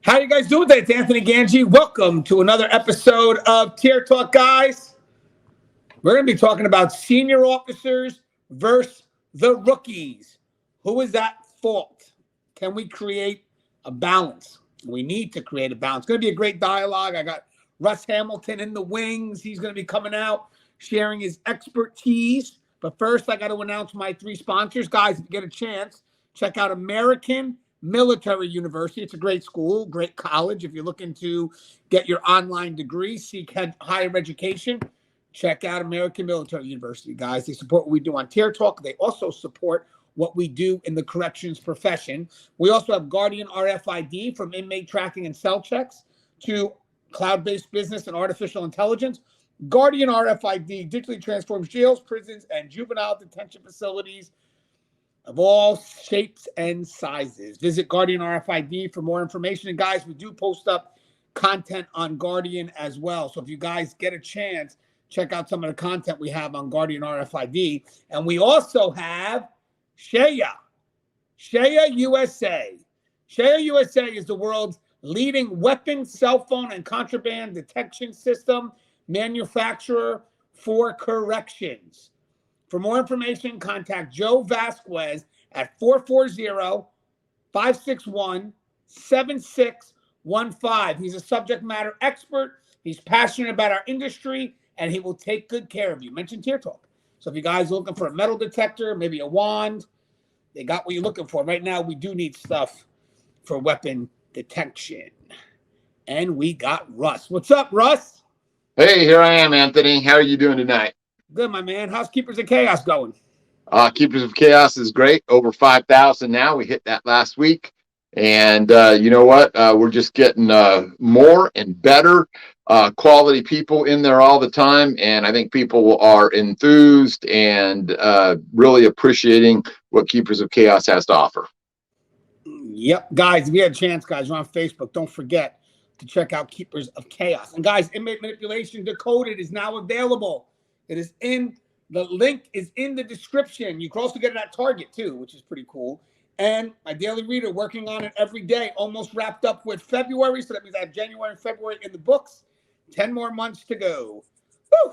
How you guys doing today? It's Anthony Gangi. Welcome to another episode of Tier Talk, guys. We're going to be talking about senior officers versus the rookies. Who is at fault? Can we create a balance? We need to create a balance. It's going to be a great dialogue. I got Russ Hamilton in the wings. He's going to be coming out, sharing his expertise. But first, I got to announce my three sponsors. Guys, if you get a chance, check out American Military University. It's a great school, great college. If you're looking to get your online degree, seek higher education, check out American Military University, guys. They support what we do on Tier Talk. They also support what we do in the corrections profession. We also have Guardian RFID, from inmate tracking and cell checks to cloud-based business and artificial intelligence. Guardian RFID digitally transforms jails, prisons, and juvenile detention facilities of all shapes and sizes. Visit Guardian RFID for more information. And guys, we do post up content on Guardian as well. So if you guys get a chance, check out some of the content we have on Guardian RFID. And we also have Shaya USA. Shaya USA is the world's leading weapon, cell phone, and contraband detection system manufacturer for corrections. For more information, contact Joe Vasquez at 440-561-7615. He's a subject matter expert. He's passionate about our industry, and he will take good care of you. Mention Tier Talk. So if you guys are looking for a metal detector, maybe a wand, they got what you're looking for. Right now, we do need stuff for weapon detection. And we got Russ. What's up, Russ? Hey, here I am, Anthony. How are you doing tonight? Good, my man. How's Keepers of Chaos going? Keepers of Chaos is great. Over 5,000 now. We hit that last week. And you know what? We're just getting more and better quality people in there all the time. And I think people are enthused and really appreciating what Keepers of Chaos has to offer. Yep. Guys, if you had a chance, guys, you're on Facebook. Don't forget to check out Keepers of Chaos. And guys, Inmate Manipulation Decoded is now available. It is in, the link is in the description. You can also get it at Target too, which is pretty cool. And my daily reader, working on it every day, almost wrapped up with February. So that means I have January and February in the books. 10 more months to go. Woo!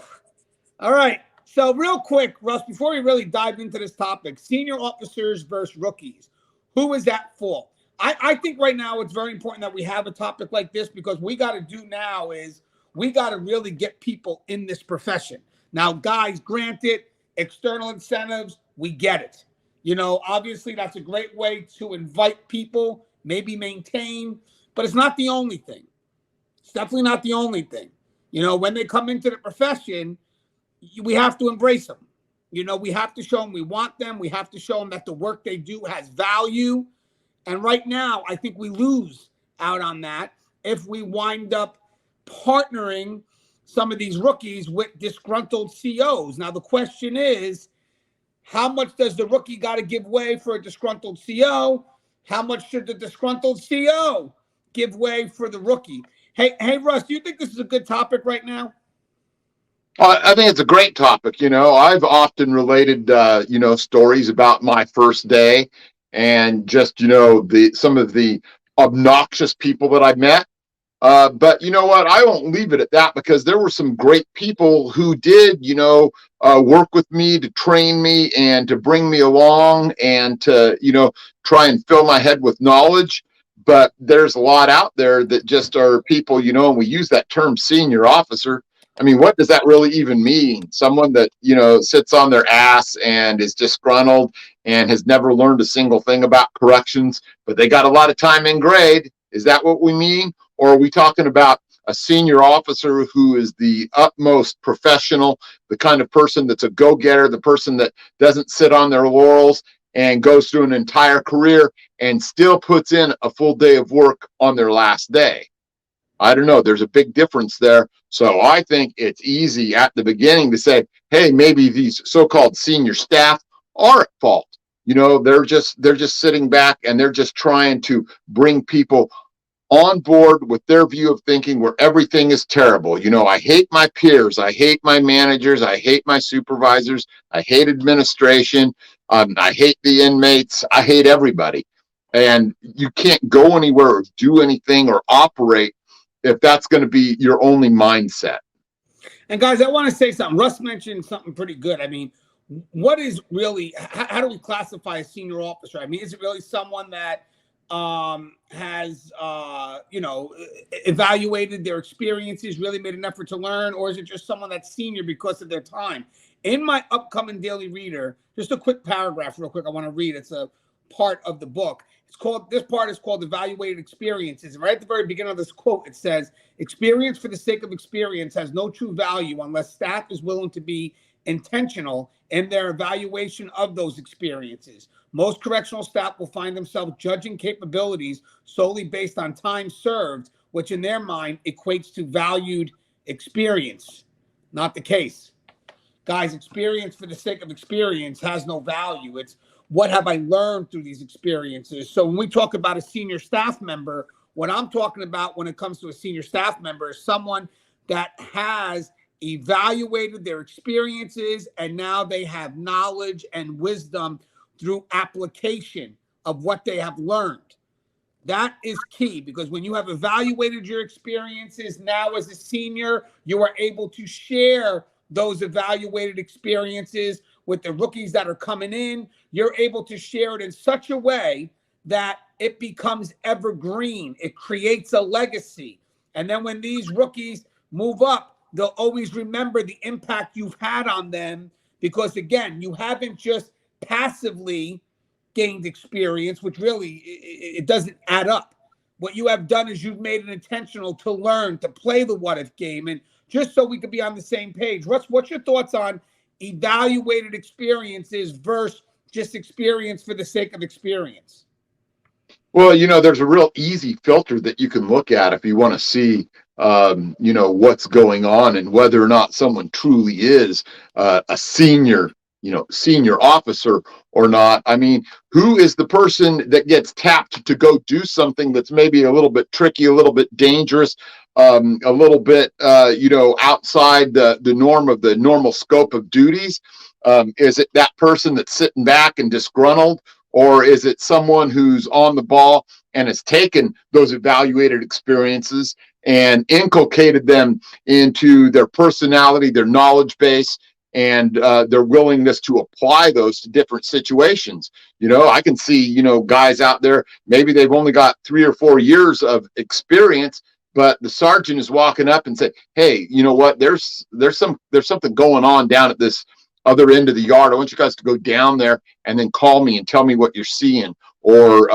All right. So real quick, Russ, before we really dive into this topic, senior officers versus rookies, who is at fault? I think right now it's very important that we have a topic like this, because what we got to do now is we got to really get people in this profession. Now, guys, granted, external incentives, we get it. You know, obviously, that's a great way to invite people, maybe maintain, but it's not the only thing. It's definitely not the only thing. You know, when they come into the profession, we have to embrace them. You know, we have to show them we want them. We have to show them that the work they do has value. And right now, I think we lose out on that if we wind up partnering some of these rookies with disgruntled COs. Now, the question is, how much does the rookie got to give way for a disgruntled CO? How much should the disgruntled CO give way for the rookie? Hey, Russ, do you think this is a good topic right now? I think it's a great topic. You know, I've often related, stories about my first day and just, some of the obnoxious people that I met. But you know what? I won't leave it at that, because there were some great people who did, work with me to train me and to bring me along and to, try and fill my head with knowledge. But there's a lot out there that just are people, and we use that term senior officer. I mean, what does that really even mean? Someone that, sits on their ass and is disgruntled and has never learned a single thing about corrections, but they got a lot of time in grade. Is that what we mean? Or are we talking about a senior officer who is the utmost professional, the kind of person that's a go-getter, the person that doesn't sit on their laurels and goes through an entire career and still puts in a full day of work on their last day? I don't know. There's a big difference there. So I think it's easy at the beginning to say, hey, maybe these so-called senior staff are at fault. They're just sitting back and they're just trying to bring people on board with their view of thinking where everything is terrible. I hate my peers. I hate my managers. I hate my supervisors. I hate administration. I hate the inmates. I hate everybody. And you can't go anywhere or do anything or operate if that's going to be your only mindset. And guys, I want to say something. Russ mentioned something pretty good. I mean, what is really, how do we classify a senior officer? I mean, is it really someone that has, evaluated their experiences, really made an effort to learn, or is it just someone that's senior because of their time? In my upcoming daily reader, just a quick paragraph real quick I want to read. It's a part of the book. This part is called Evaluated Experiences. And right at the very beginning of this quote, it says, experience for the sake of experience has no true value unless staff is willing to be intentional in their evaluation of those experiences. Most correctional staff will find themselves judging capabilities solely based on time served, which in their mind equates to valued experience. Not the case. Guys, experience for the sake of experience has no value. It's what have I learned through these experiences? So when we talk about a senior staff member, what I'm talking about when it comes to a senior staff member is someone that has evaluated their experiences and now they have knowledge and wisdom through application of what they have learned. That is key, because when you have evaluated your experiences, now as a senior, you are able to share those evaluated experiences with the rookies that are coming in. You're able to share it in such a way that it becomes evergreen. It creates a legacy. And then when these rookies move up, they'll always remember the impact you've had on them, because again, you haven't just passively gained experience, which really it doesn't add up. What you have done is you've made it intentional to learn, to play the what if game. And just so we could be on the same page, Russ, what's your thoughts on evaluated experiences versus just experience for the sake of experience? Well, there's a real easy filter that you can look at if you want to see, what's going on and whether or not someone truly is a senior officer or not. I mean, who is the person that gets tapped to go do something that's maybe a little bit tricky, a little bit dangerous, a little bit, outside the norm of the normal scope of duties? Is it that person that's sitting back and disgruntled? Or is it someone who's on the ball and has taken those evaluated experiences and inculcated them into their personality, their knowledge base, and their willingness to apply those to different situations? I can see, guys out there, maybe they've only got 3 or 4 years of experience, but the sergeant is walking up and say, hey, you know what, there's something going on down at this other end of the yard. I want you guys to go down there and then call me and tell me what you're seeing. Or,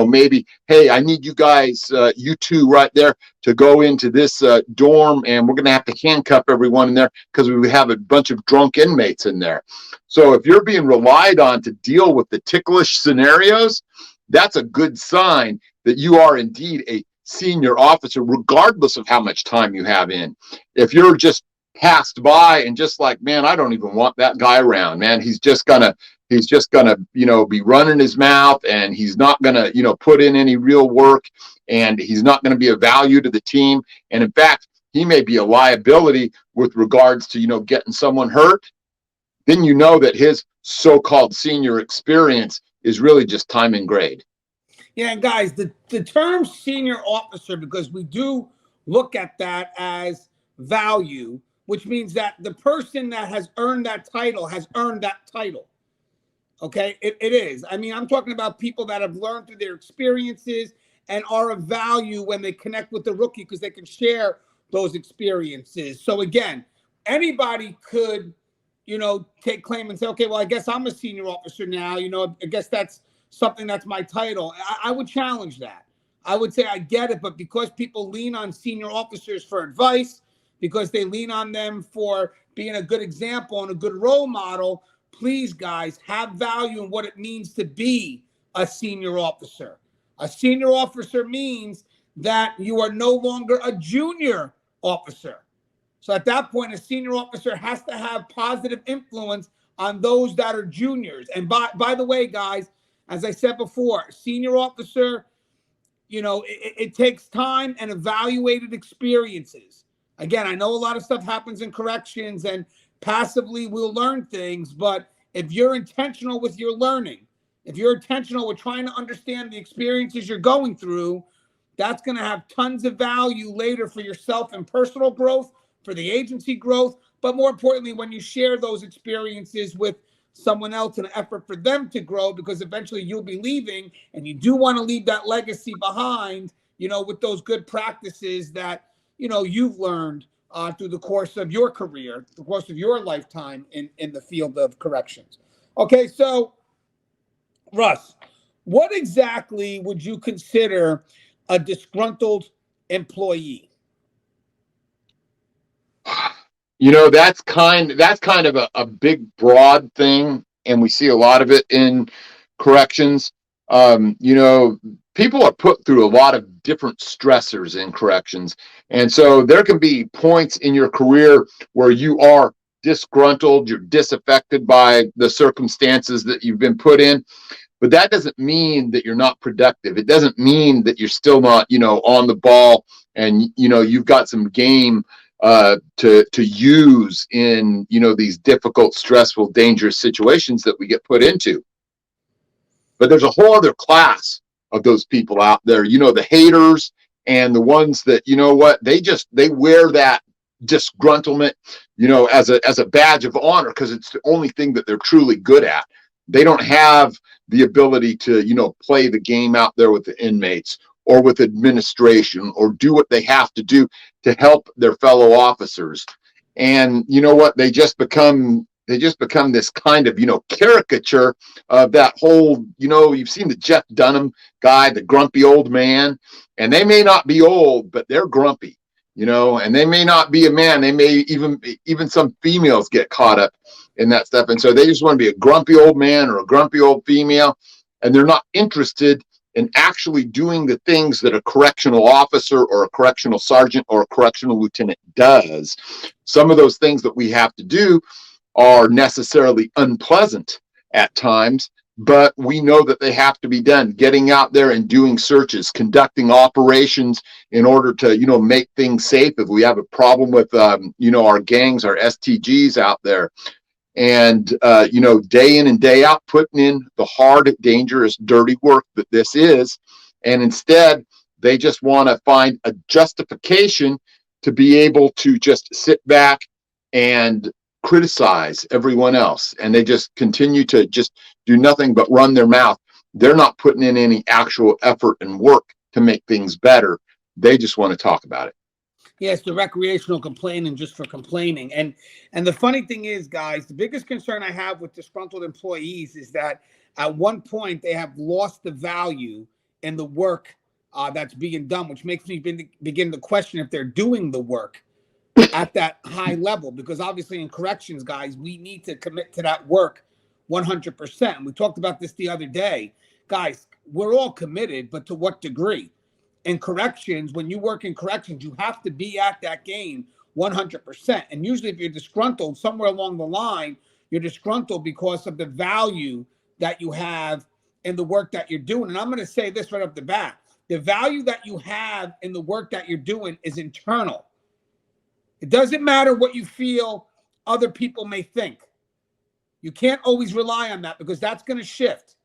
maybe, hey, I need you guys, you two right there, to go into this dorm, and we're going to have to handcuff everyone in there because we have a bunch of drunk inmates in there. So if you're being relied on to deal with the ticklish scenarios, that's a good sign that you are indeed a senior officer, regardless of how much time you have in. If you're just passed by and just like, man, I don't even want that guy around, man, he's just gonna be running his mouth, and he's not gonna put in any real work, and he's not going to be a value to the team, and in fact he may be a liability with regards to getting someone hurt, then that his so-called senior experience is really just time and grade. Yeah, and guys, the term senior officer, because we do look at that as value, which means that the person that has earned that title has earned that title. Okay, it is. I mean, I'm talking about people that have learned through their experiences and are of value when they connect with the rookie, because they can share those experiences. So again, anybody could, take claim and say, okay, well, I guess I'm a senior officer now. I guess that's something that's my title. I would challenge that. I would say I get it, but because people lean on senior officers for advice, because they lean on them for being a good example and a good role model, please, guys, have value in what it means to be a senior officer. A senior officer means that you are no longer a junior officer. So at that point, a senior officer has to have positive influence on those that are juniors. And by the way, guys, as I said before, senior officer, it takes time and evaluated experiences. Again, I know a lot of stuff happens in corrections, and passively we'll learn things, but if you're intentional with your learning, If you're intentional with trying to understand the experiences you're going through, that's going to have tons of value later for yourself and personal growth, for the agency growth, but more importantly, when you share those experiences with someone else in an effort for them to grow, because eventually you'll be leaving and you do want to leave that legacy behind, with those good practices that, you've learned through the course of your career, the course of your lifetime in the field of corrections. Okay, so Russ, what exactly would you consider a disgruntled employee? That's kind of a big, broad thing, and we see a lot of it in corrections. People are put through a lot of different stressors in corrections, and so there can be points in your career where you are disgruntled, you're disaffected by the circumstances that you've been put in. But that doesn't mean that you're not productive. It doesn't mean that you're still not, on the ball and, you've got some game to use in, these difficult, stressful, dangerous situations that we get put into. But there's a whole other class of those people out there, the haters and the ones that, they wear that disgruntlement, as a badge of honor because it's the only thing that they're truly good at. They don't have the ability to, play the game out there with the inmates or with administration or do what they have to do to help their fellow officers. And you know what? They just become this kind of, caricature of that whole, you've seen the Jeff Dunham guy, the grumpy old man, and they may not be old, but they're grumpy, and they may not be a man. They may even some females get caught up in that stuff. And so they just want to be a grumpy old man or a grumpy old female. And they're not interested in actually doing the things that a correctional officer or a correctional sergeant or a correctional lieutenant does. Some of those things that we have to do are necessarily unpleasant at times, but we know that they have to be done. Getting out there and doing searches, conducting operations in order to, make things safe. If we have a problem with, our gangs, our STGs out there, and, day in and day out, putting in the hard, dangerous, dirty work that this is. And instead, they just want to find a justification to be able to just sit back and criticize everyone else. And they just continue to just do nothing but run their mouth. They're not putting in any actual effort and work to make things better. They just want to talk about it. Yes, the recreational complaining just for complaining. And the funny thing is, guys, the biggest concern I have with disgruntled employees is that at one point they have lost the value in the work that's being done, which makes me begin to question if they're doing the work at that high level. Because obviously in corrections, guys, we need to commit to that work 100%. We talked about this the other day. Guys, we're all committed, but to what degree? In corrections, when you work in corrections, you have to be at that game 100%. And usually if you're disgruntled, somewhere along the line, you're disgruntled because of the value that you have in the work that you're doing. And I'm going to say this right off the bat. The value that you have in the work that you're doing is internal. It doesn't matter what you feel other people may think. You can't always rely on that because that's going to shift.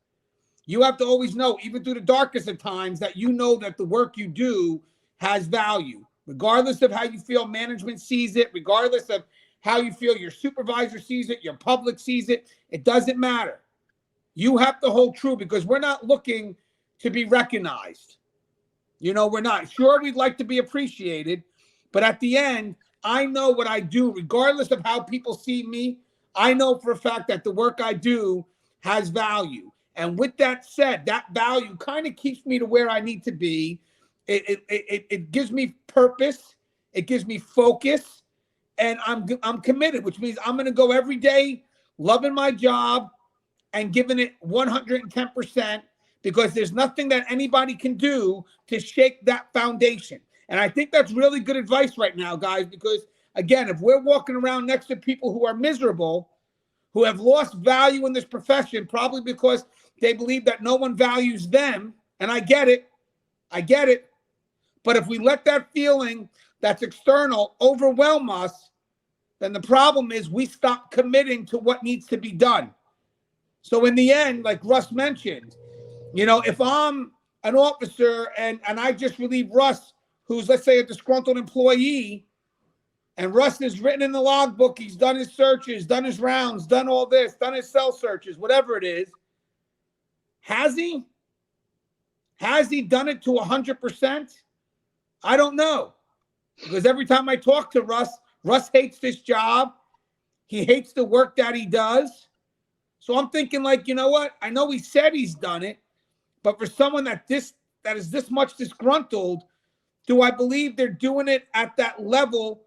You have to always know, even through the darkest of times, that you know that the work you do has value, regardless of how you feel management sees it, regardless of how you feel your supervisor sees it, your public sees it. It doesn't matter. You have to hold true because we're not looking to be recognized. We're not. Sure, we'd like to be appreciated, but at the end, I know what I do, regardless of how people see me. I know for a fact that the work I do has value. And with that said, that value kind of keeps me to where I need to be. It gives me purpose. It gives me focus. And I'm committed, which means I'm going to go every day loving my job and giving it 110% because there's nothing that anybody can do to shake that foundation. And I think that's really good advice right now, guys, because, again, if we're walking around next to people who are miserable, who have lost value in this profession, probably because they believe that no one values them. And I get it. But if we let that feeling that's external overwhelm us, then the problem is we stop committing to what needs to be done. So in the end, like Russ mentioned, if I'm an officer and I just relieve Russ, who's, let's say, a disgruntled employee, and Russ is written in the logbook, he's done his searches, done his rounds, done all this, done his cell searches, whatever it is. Has he? Has he done it to 100%? I don't know. Because every time I talk to Russ hates this job. He hates the work that he does. So I'm thinking, like, you know what? I know he said he's done it, but for someone that is this much disgruntled, do I believe they're doing it at that level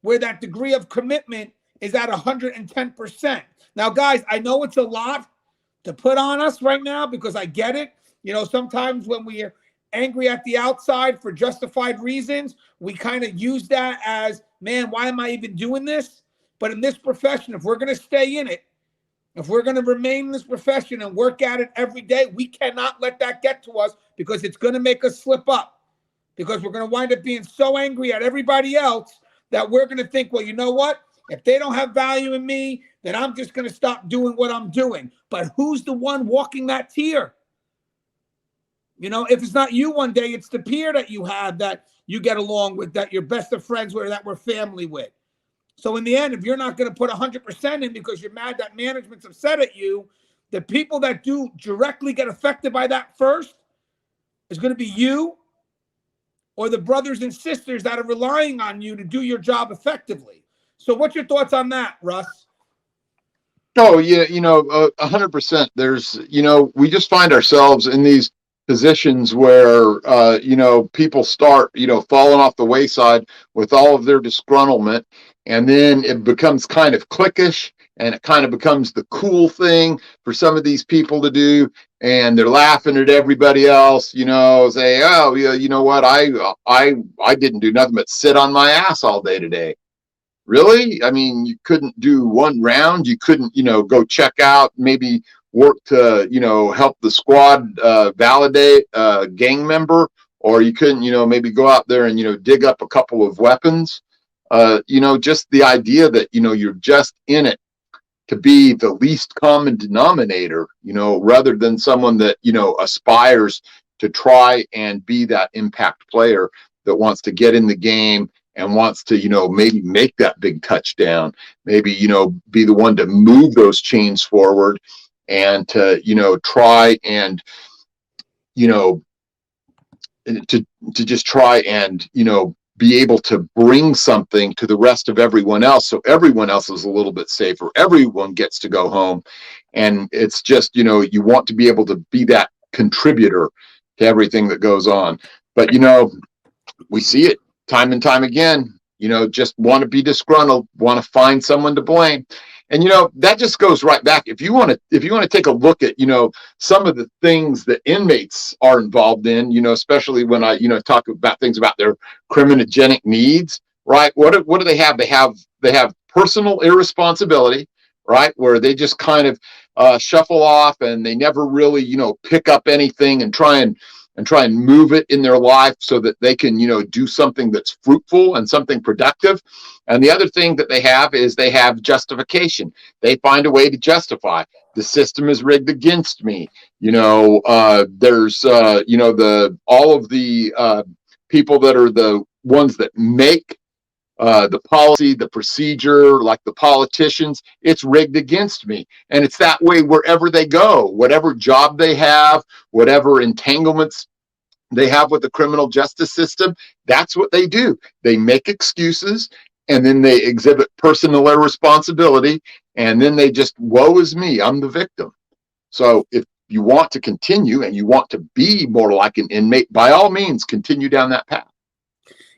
where that degree of commitment is at 110%? Now, guys, I know it's a lot to put on us right now because I get it. Sometimes when we are angry at the outside for justified reasons, we kind of use that as, man, why am I even doing this? But in this profession, if we're going to stay in it, if we're going to remain in this profession and work at it every day, we cannot let that get to us because it's going to make us slip up. Because we're going to wind up being so angry at everybody else that we're going to think, well, you know what? If they don't have value in me, then I'm just going to stop doing what I'm doing. But who's the one walking that tier? If it's not you one day, it's the peer that you have that you get along with, that you're best of friends with, that we're family with. So in the end, if you're not going to put 100% in because you're mad that management's upset at you, the people that do directly get affected by that first is going to be you or the brothers and sisters that are relying on you to do your job effectively. So what's your thoughts on that, Russ? Oh, yeah, 100%. There's, we just find ourselves in these positions where, people start, falling off the wayside with all of their disgruntlement. And then it becomes kind of cliquish and it kind of becomes the cool thing for some of these people to do. And they're laughing at everybody else, say, oh, yeah, you know what? I didn't do nothing but sit on my ass all day today. Really? I mean, you couldn't do one round. You couldn't, go check out, maybe work to, help the squad validate a gang member, or you couldn't, maybe go out there and, dig up a couple of weapons. Just the idea that, you're just in it to be the least common denominator, rather than someone that, aspires to try and be that impact player that wants to get in the game and wants to, maybe make that big touchdown, maybe, be the one to move those chains forward and to, try and, to just try and, be able to bring something to the rest of everyone else. So everyone else is a little bit safer. Everyone gets to go home. And it's just, you want to be able to be that contributor to everything that goes on. But, we see it time and time again, just want to be disgruntled, want to find someone to blame. And, that just goes right back. If you want to take a look at, some of the things that inmates are involved in, especially when I, talk about things about their criminogenic needs, right? What do they have? They have personal irresponsibility, right? Where they just kind of shuffle off and they never really, pick up anything and try and move it in their life so that they can, do something that's fruitful and something productive. And the other thing that they have is they have justification. They find a way to justify the system is rigged against me. There's, all of the people that are the ones that make the policy, the procedure, like the politicians, it's rigged against me. And it's that way wherever they go, whatever job they have, whatever entanglements they have with the criminal justice system, that's what they do. They make excuses and then they exhibit personal irresponsibility. And then they just, woe is me, I'm the victim. So if you want to continue and you want to be more like an inmate, by all means, continue down that path.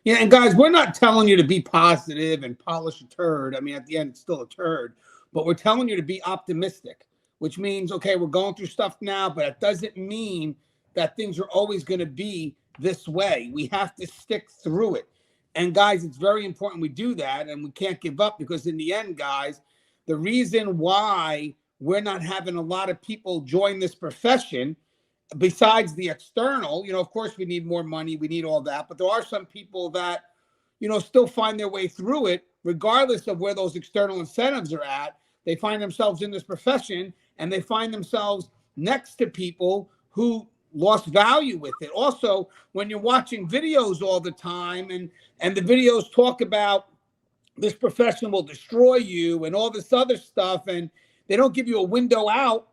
Yeah, and guys, we're not telling you to be positive and polish a turd. I mean, at the end, it's still a turd. But we're telling you to be optimistic, which means, okay, we're going through stuff now, but it doesn't mean that things are always going to be this way. We have to stick through it. And guys, it's very important we do that, and we can't give up because in the end, guys, the reason why we're not having a lot of people join this profession, besides the external, of course we need more money, we need all that, but there are some people that, still find their way through it, regardless of where those external incentives are at. They find themselves in this profession and they find themselves next to people who lost value with it. Also, when you're watching videos all the time and the videos talk about this profession will destroy you and all this other stuff, and they don't give you a window out.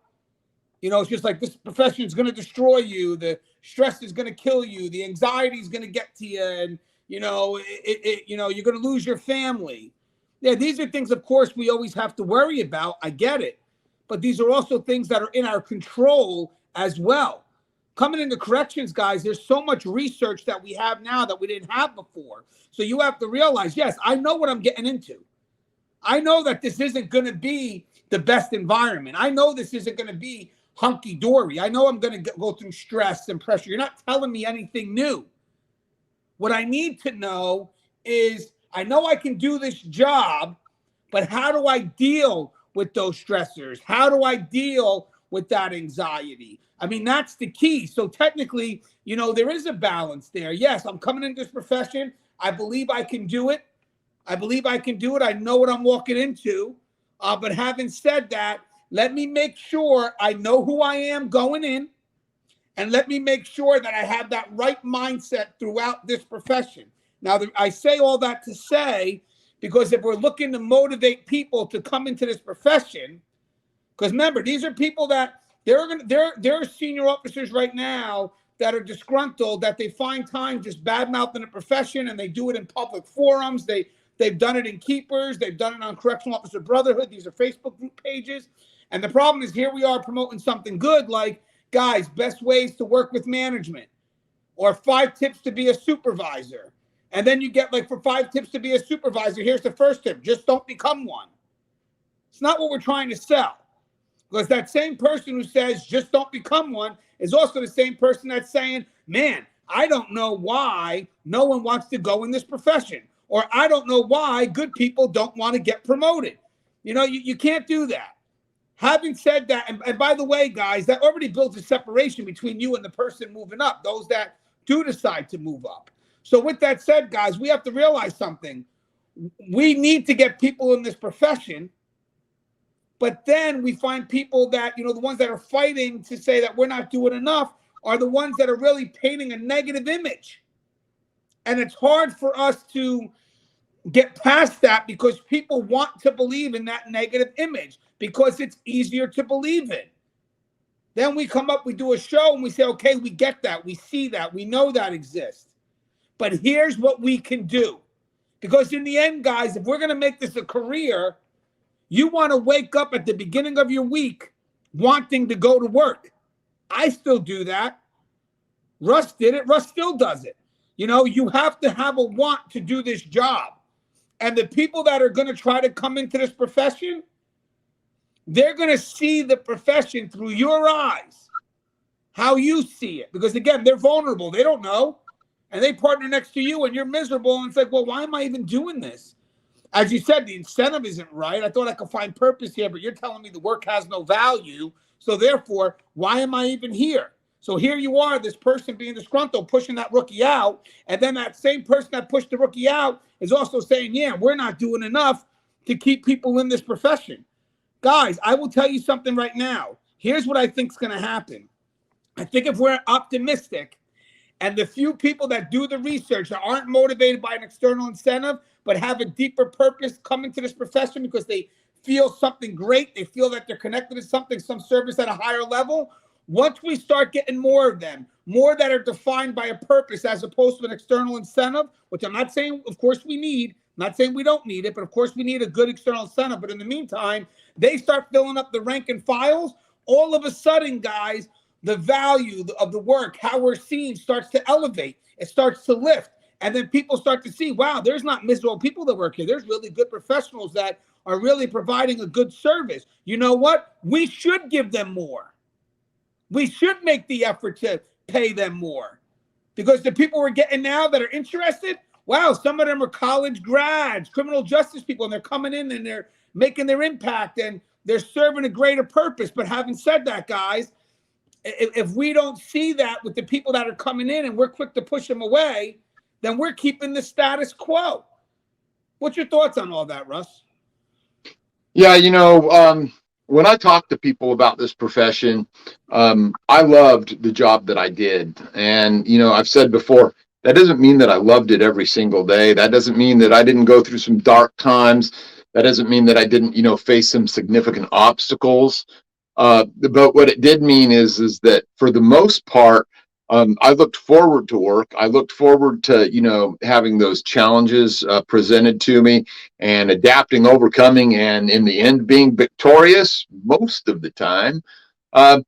It's just like, this profession is going to destroy you. The stress is going to kill you. The anxiety is going to get to you. And, you're going to lose your family. Yeah, these are things, of course, we always have to worry about. I get it. But these are also things that are in our control as well. Coming into corrections, guys, there's so much research that we have now that we didn't have before. So you have to realize, yes, I know what I'm getting into. I know that this isn't going to be the best environment. I know this isn't going to be hunky-dory. I know I'm going to go through stress and pressure. You're not telling me anything new. What I need to know is, I know I can do this job, but how do I deal with those stressors? How do I deal with that anxiety? I mean, that's the key. So technically, there is a balance there. Yes, I'm coming into this profession. I believe I can do it. I know what I'm walking into. But having said that, let me make sure I know who I am going in. And let me make sure that I have that right mindset throughout this profession. Now, I say all that to say, because if we're looking to motivate people to come into this profession, because remember, these are people that there are senior officers right now that are disgruntled, that they find time just bad-mouthing the profession, and they do it in public forums. They've done it in Keepers. They've done it on Correctional Officer Brotherhood. These are Facebook group pages. And the problem is, here we are promoting something good like, guys, best ways to work with management, or 5 tips to be a supervisor. And then you get, like, for 5 tips to be a supervisor, here's the first tip: just don't become one. It's not what we're trying to sell. Because that same person who says just don't become one is also the same person that's saying, man, I don't know why no one wants to go in this profession. Or I don't know why good people don't want to get promoted. You can't do that. Having said that, and by the way, guys, that already builds a separation between you and the person moving up, those that do decide to move up. So with that said, guys, we have to realize something. We need to get people in this profession. But then we find people that, the ones that are fighting to say that we're not doing enough are the ones that are really painting a negative image. And it's hard for us to get past that, because people want to believe in that negative image because it's easier to believe in. Then we come up, we do a show, and we say, okay, we get that. We see that. We know that exists. But here's what we can do. Because in the end, guys, if we're going to make this a career, you want to wake up at the beginning of your week wanting to go to work. I still do that. Russ did it. Russ still does it. You have to have a want to do this job. And the people that are going to try to come into this profession, they're going to see the profession through your eyes, how you see it. Because, again, they're vulnerable. They don't know. And they partner next to you, and you're miserable. And it's like, well, why am I even doing this? As you said, the incentive isn't right. I thought I could find purpose here, but you're telling me the work has no value. So therefore, why am I even here? So here you are, this person being disgruntled, pushing that rookie out. And then that same person that pushed the rookie out is also saying, yeah, we're not doing enough to keep people in this profession. Guys, I will tell you something right now. Here's what I think is going to happen. I think if we're optimistic, and the few people that do the research that aren't motivated by an external incentive, but have a deeper purpose coming to this profession because they feel something great, they feel that they're connected to something, some service at a higher level. Once we start getting more of them, more that are defined by a purpose as opposed to an external incentive, which I'm not saying, of course, we need. I'm not saying we don't need it, but of course we need a good external incentive. But in the meantime, they start filling up the rank and files. All of a sudden, guys, the value of the work, how we're seen, starts to elevate. It starts to lift. And then people start to see, wow, there's not miserable people that work here. There's really good professionals that are really providing a good service. You know what? We should give them more. We should make the effort to pay them more. Because the people we're getting now that are interested, wow, some of them are college grads, criminal justice people, and they're coming in and they're making their impact and they're serving a greater purpose. But having said that, guys, if we don't see that with the people that are coming in and we're quick to push them away, then we're keeping the status quo. What's your thoughts on all that, Russ? Yeah, when I talk to people about this profession, I loved the job that I did. And, I've said before, that doesn't mean that I loved it every single day. That doesn't mean that I didn't go through some dark times. That doesn't mean that I didn't, face some significant obstacles. But what it did mean is that for the most part, I looked forward to work. I looked forward to, having those challenges presented to me and adapting, overcoming, and in the end being victorious most of the time. Uh,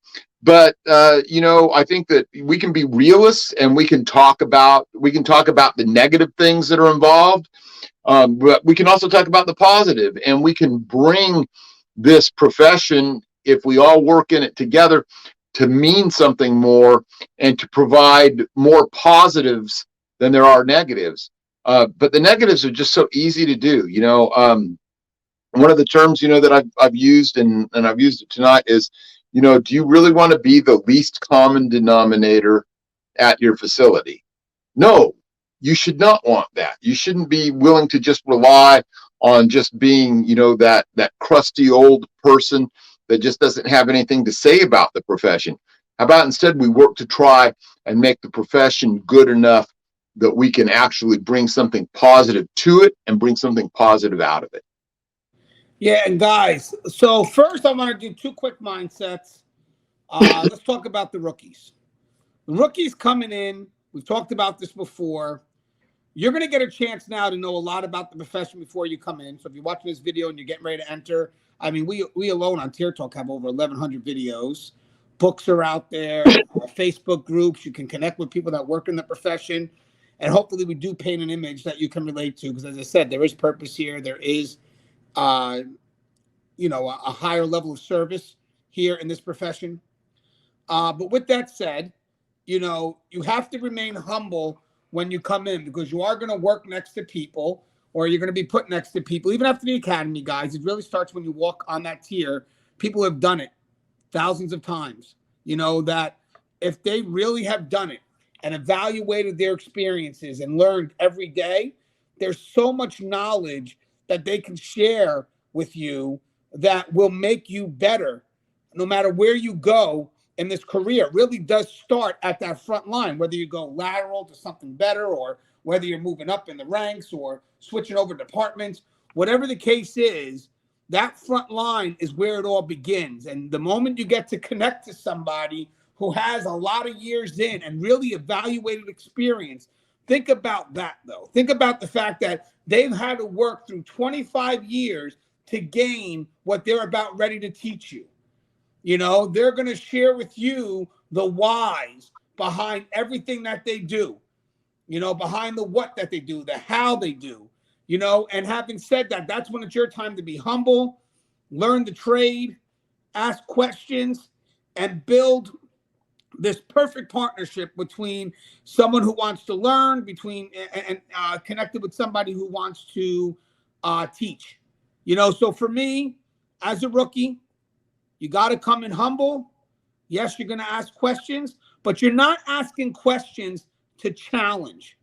but I think that we can be realists and we can talk about the negative things that are involved. But we can also talk about the positive, and we can bring this profession, if we all work in it together, to mean something more and to provide more positives than there are negatives. But the negatives are just so easy to do. One of the terms that I've used, and I've used it tonight, is do you really want to be the least common denominator at your facility? No, you should not want that. You shouldn't be willing to just rely on just being, that crusty old person that just doesn't have anything to say about the profession. How about instead we work to try and make the profession good enough that we can actually bring something positive to it and bring something positive out of it. Yeah, and guys, so first I want to do two quick mindsets. Let's talk about the rookies. The rookies coming in, we've talked about this before. You're going to get a chance now to know a lot about the profession before you come in. So if you're watching this video and you're getting ready to enter, I mean, we alone on Tier Talk have over 1,100 videos. Books are out there, Facebook groups. You can connect with people that work in the profession. And hopefully we do paint an image that you can relate to. Because as I said, there is purpose here. There is, a higher level of service here in this profession. But with that said, you have to remain humble when you come in, because you are going to work next to people, or you're going to be put next to people. Even after the academy, guys, it really starts when you walk on that tier. People have done it thousands of times. That if they really have done it and evaluated their experiences and learned every day, there's so much knowledge that they can share with you that will make you better no matter where you go in this career. It really does start at that front line, whether you go lateral to something better, or whether you're moving up in the ranks or switching over departments. Whatever the case is, that front line is where it all begins. And the moment you get to connect to somebody who has a lot of years in and really evaluated experience, think about that, though. Think about the fact that they've had to work through 25 years to gain what they're about ready to teach you. They're going to share with you the whys behind everything that they do, behind the what that they do, the how they do, and having said that, that's when it's your time to be humble, learn the trade, ask questions, and build this perfect partnership between someone who wants to learn, and connected with somebody who wants to teach. So for me, as a rookie, you got to come in humble. Yes, you're going to ask questions, but you're not asking questions to challenge.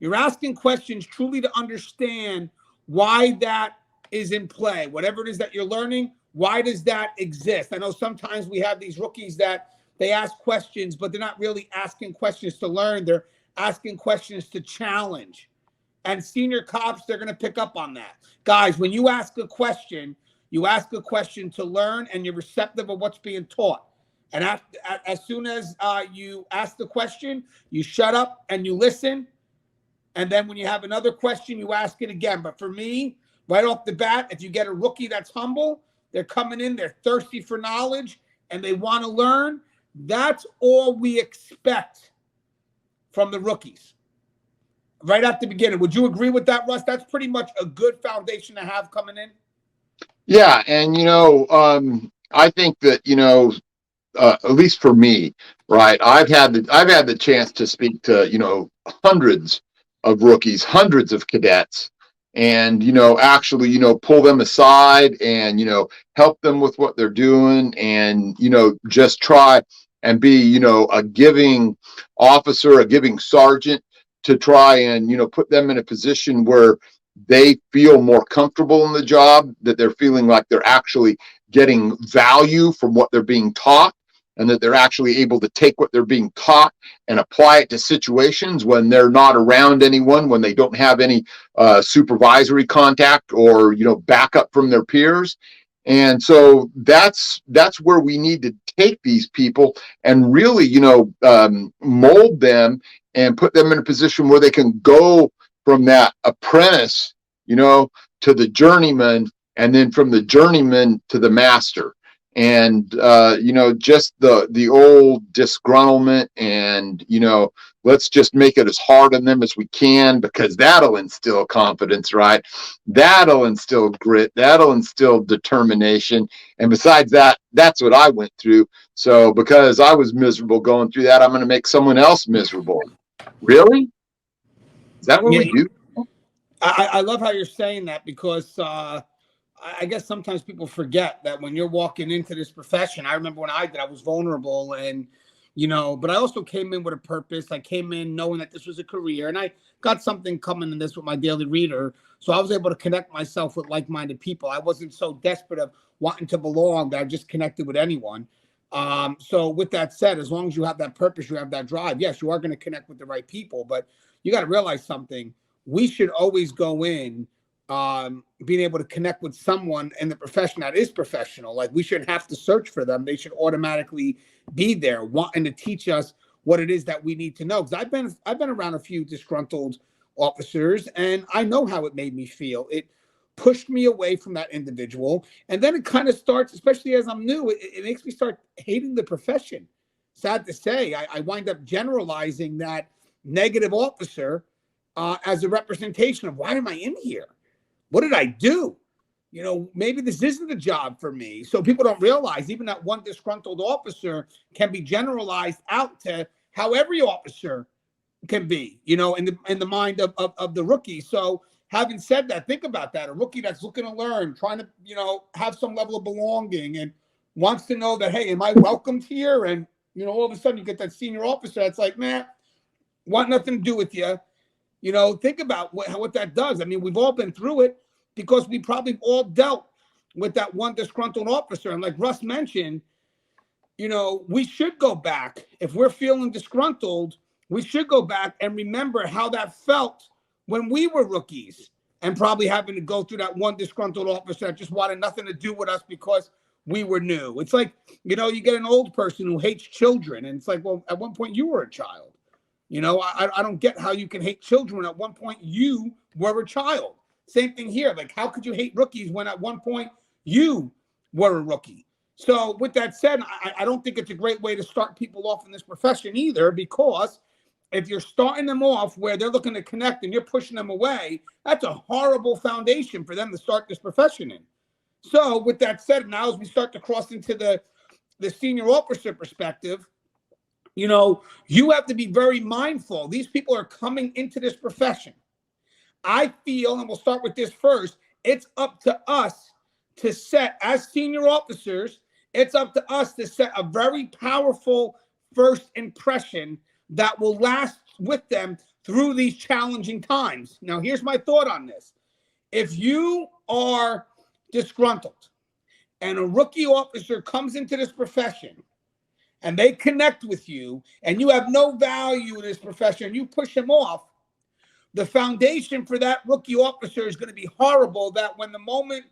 You're asking questions truly to understand why that is in play. Whatever it is that you're learning, why does that exist? I know sometimes we have these rookies that they ask questions, but they're not really asking questions to learn. They're asking questions to challenge. And senior cops, they're going to pick up on that. Guys, when you ask a question to learn, and you're receptive of what's being taught. And as soon as you ask the question, you shut up and you listen. And then when you have another question, you ask it again. But for me, right off the bat, if you get a rookie that's humble, they're coming in, they're thirsty for knowledge, and they want to learn, that's all we expect from the rookies. Right at the beginning. Would you agree with that, Russ? That's pretty much a good foundation to have coming in. Yeah, and I think that at least for me, right? I've had the chance to speak to hundreds of rookies, hundreds of cadets, and actually pull them aside and help them with what they're doing, and just try and be a giving officer, a giving sergeant, to try and put them in a position where they feel more comfortable in the job, that they're feeling like they're actually getting value from what they're being taught, and that they're actually able to take what they're being taught and apply it to situations when they're not around anyone, when they don't have any supervisory contact or, you know, backup from their peers. And so that's where we need to take these people and really, you know, mold them and put them in a position where they can go from that apprentice, you know, to the journeyman, and then from the journeyman to the master. And you know, just the old disgruntlement, and, you know, let's just make it as hard on them as we can, because that'll instill confidence, right? That'll instill grit, that'll instill determination. And besides that, that's what I went through. So because I was miserable going through that, I'm going to make someone else miserable. Really? Is that what Yeah, we do? I love how you're saying that, because I guess sometimes people forget that when you're walking into this profession. I remember when I did, I was vulnerable, and, you know, but I also came in with a purpose. I came in knowing that this was a career, and I got something coming in this with my daily reader. So I was able to connect myself with like-minded people. I wasn't so desperate of wanting to belong that I just connected with anyone. So with that said, as long as you have that purpose, you have that drive, yes, you are going to connect with the right people, but you got to realize something. We should always go in being able to connect with someone in the profession that is professional. Like, we shouldn't have to search for them. They should automatically be there wanting to teach us what it is that we need to know. Because I've been around a few disgruntled officers, and I know how it made me feel. It pushed me away from that individual. And then it kind of starts, especially as I'm new, it makes me start hating the profession. Sad to say, I wind up generalizing that negative officer as a representation of, why am I in here? What did I do? You know, maybe this isn't the job for me. So people don't realize even that one disgruntled officer can be generalized out to how every officer can be, you know, in the mind of the rookie. So having said that, think about that. A rookie that's looking to learn, trying to, you know, have some level of belonging, and wants to know that, hey, am I welcomed here? And, you know, all of a sudden you get that senior officer that's like, man, want nothing to do with you. You know, think about what that does. I mean, we've all been through it, because we probably all dealt with that one disgruntled officer. And like Russ mentioned, you know, we should go back. If we're feeling disgruntled, we should go back and remember how that felt when we were rookies, and probably having to go through that one disgruntled officer that just wanted nothing to do with us because we were new. It's like, you know, you get an old person who hates children, and it's like, well, at one point you were a child. You know, I don't get how you can hate children. At one point you were a child. Same thing here. Like, how could you hate rookies when at one point you were a rookie? So with that said, I don't think it's a great way to start people off in this profession either, because if you're starting them off where they're looking to connect and you're pushing them away, that's a horrible foundation for them to start this profession in. So with that said, now as we start to cross into the senior officer perspective, you know, you have to be very mindful. These people are coming into this profession. I feel, and we'll start with this first, it's up to us to set, as senior officers, it's up to us to set a very powerful first impression that will last with them through these challenging times. Now, here's my thought on this. If you are disgruntled and a rookie officer comes into this profession and they connect with you and you have no value in this profession, you push them off, the foundation for that rookie officer is going to be horrible, that when the moment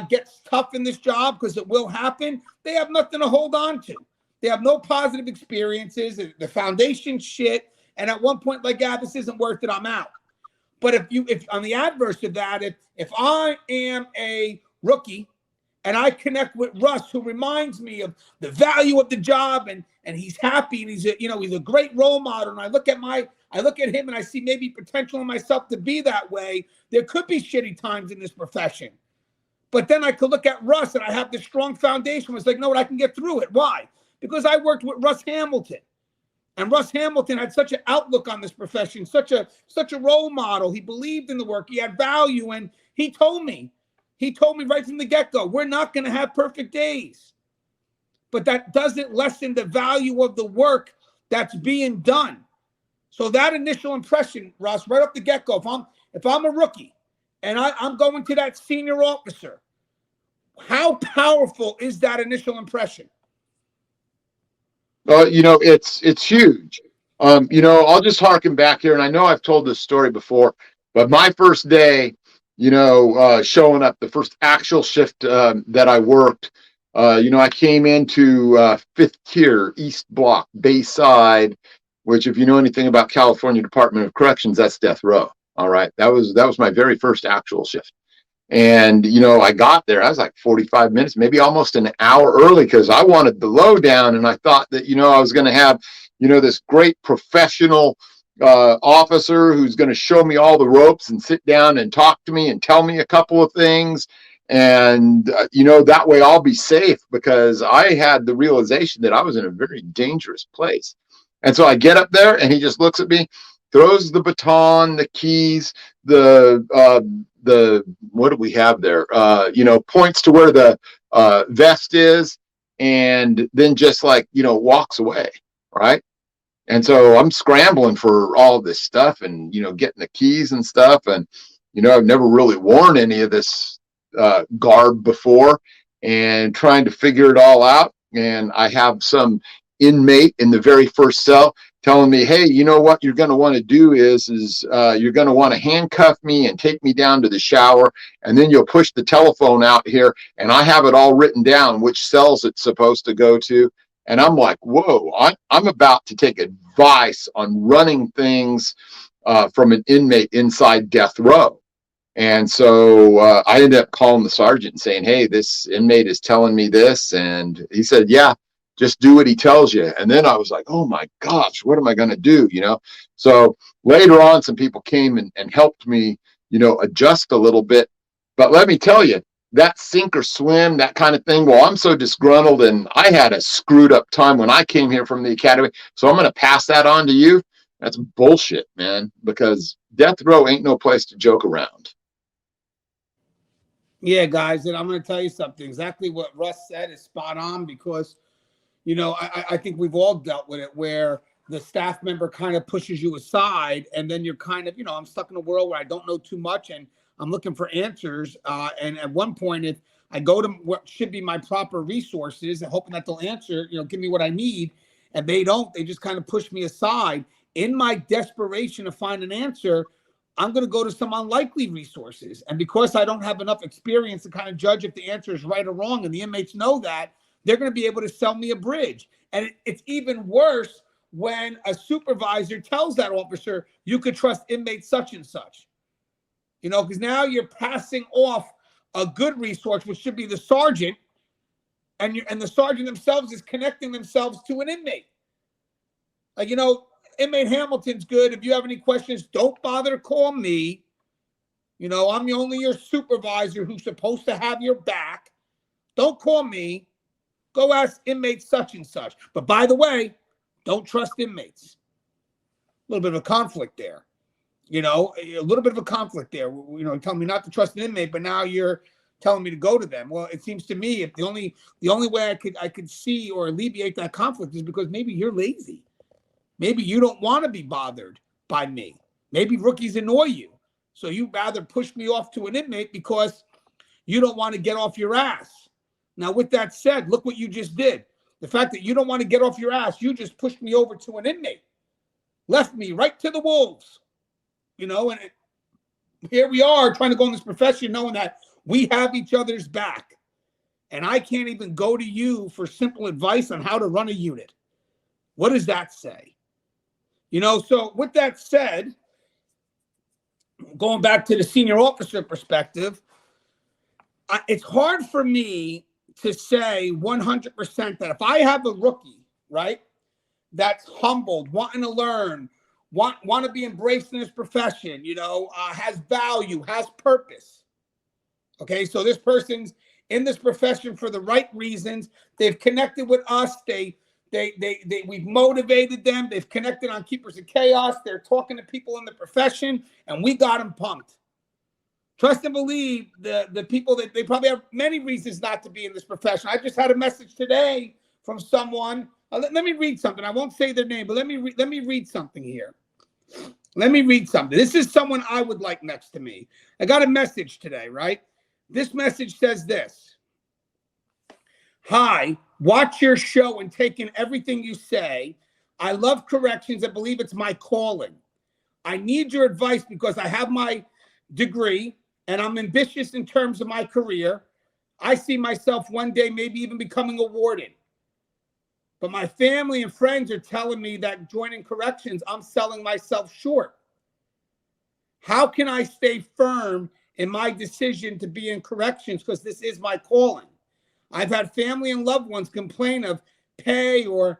gets tough in this job, because it will happen, they have nothing to hold on to. They have no positive experiences. The foundation shit. And at one point, like, yeah, this isn't worth it, I'm out. But if on the adverse of that, if I am a rookie and I connect with Russ, who reminds me of the value of the job, and he's happy, and he's a great role model, and I look at him and I see maybe potential in myself to be that way. There could be shitty times in this profession, but then I could look at Russ and I have this strong foundation. It's like, no, I can get through it. Why? Because I worked with Russ Hamilton, and Russ Hamilton had such an outlook on this profession, such a role model. He believed in the work. He had value, and he told me right from the get-go, we're not going to have perfect days. But that doesn't lessen the value of the work that's being done. So that initial impression, Russ, right off the get-go, if I'm a rookie and I'm going to that senior officer. How powerful is that initial impression? It's huge. I'll just harken back here, and I know I've told this story before, but my first day, showing up, the first actual shift that I worked, I came into fifth tier, East Block, Bayside, which, if you know anything about California Department of Corrections, that's death row. All right, that was my very first actual shift. And, I got there, I was like 45 minutes, maybe almost an hour early, because I wanted the lowdown. And I thought that, I was going to have, this great professional officer who's going to show me all the ropes and sit down and talk to me and tell me a couple of things. And, that way I'll be safe, because I had the realization that I was in a very dangerous place. And so I get up there and he just looks at me, throws the baton, the keys, the what do we have there? Points to where the vest is, and then just walks away, right? And so I'm scrambling for all this stuff, and getting the keys and stuff, and I've never really worn any of this garb before, and trying to figure it all out. And I have some inmate in the very first cell telling me, hey, what you're going to want to do is you're going to want to handcuff me and take me down to the shower, and then you'll push the telephone out here, and I have it all written down which cells it's supposed to go to. And I'm like, whoa, I'm about to take advice on running things from an inmate inside death row. And so I ended up calling the sergeant and saying, hey, this inmate is telling me this. And he said, yeah, just do what he tells you. And then I was like, oh my gosh, what am I going to do? So later on, some people came and helped me, adjust a little bit. But let me tell you, that sink or swim, that kind of thing, well, I'm so disgruntled, and I had a screwed up time when I came here from the academy. So I'm going to pass that on to you. That's bullshit, man, because death row ain't no place to joke around. Yeah, guys, and I'm going to tell you something. Exactly what Russ said is spot on, because I think we've all dealt with it, where the staff member kind of pushes you aside, and then you're kind of, I'm stuck in a world where I don't know too much, and I'm looking for answers. And at one point, if I go to what should be my proper resources and hoping that they'll answer, give me what I need, and they don't, they just kind of push me aside. In my desperation to find an answer, I'm going to go to some unlikely resources. And because I don't have enough experience to kind of judge if the answer is right or wrong, and the inmates know that, they're going to be able to sell me a bridge. And it's even worse when a supervisor tells that officer, you could trust inmate such and such. Because now you're passing off a good resource, which should be the sergeant, and the sergeant themselves is connecting themselves to an inmate. Inmate Hamilton's good. If you have any questions, don't bother to call me. I'm only your supervisor who's supposed to have your back. Don't call me. Go ask inmate such and such. But by the way, don't trust inmates. A little bit of a conflict there. A little bit of a conflict there. Telling me not to trust an inmate, but now you're telling me to go to them. Well, it seems to me if the only way I could see or alleviate that conflict is because maybe you're lazy. Maybe you don't want to be bothered by me. Maybe rookies annoy you. So you'd rather push me off to an inmate because you don't want to get off your ass. Now, with that said, look what you just did. The fact that you don't want to get off your ass, you just pushed me over to an inmate. Left me right to the wolves. And here we are trying to go in this profession knowing that we have each other's back. And I can't even go to you for simple advice on how to run a unit. What does that say? So with that said, going back to the senior officer perspective, it's hard for me to say 100% that if I have a rookie, right, that's humbled, wanting to learn, want to be embraced in this profession, has value, has purpose. Okay, so this person's in this profession for the right reasons. They've connected with us. We've motivated them. They've connected on Keepers of Chaos. They're talking to people in the profession, and we got them pumped. Trust and believe the people that they probably have many reasons not to be in this profession. I just had a message today from someone. Let me read something. I won't say their name, but let me read something here. Let me read something. This is someone I would like next to me. I got a message today, right? This message says this. Hi, watch your show and take in everything you say. I love corrections and believe it's my calling. I need your advice because I have my degree and I'm ambitious in terms of my career. I see myself one day maybe even becoming a warden. But my family and friends are telling me that joining corrections, I'm selling myself short. How can I stay firm in my decision to be in corrections because this is my calling? I've had family and loved ones complain of pay or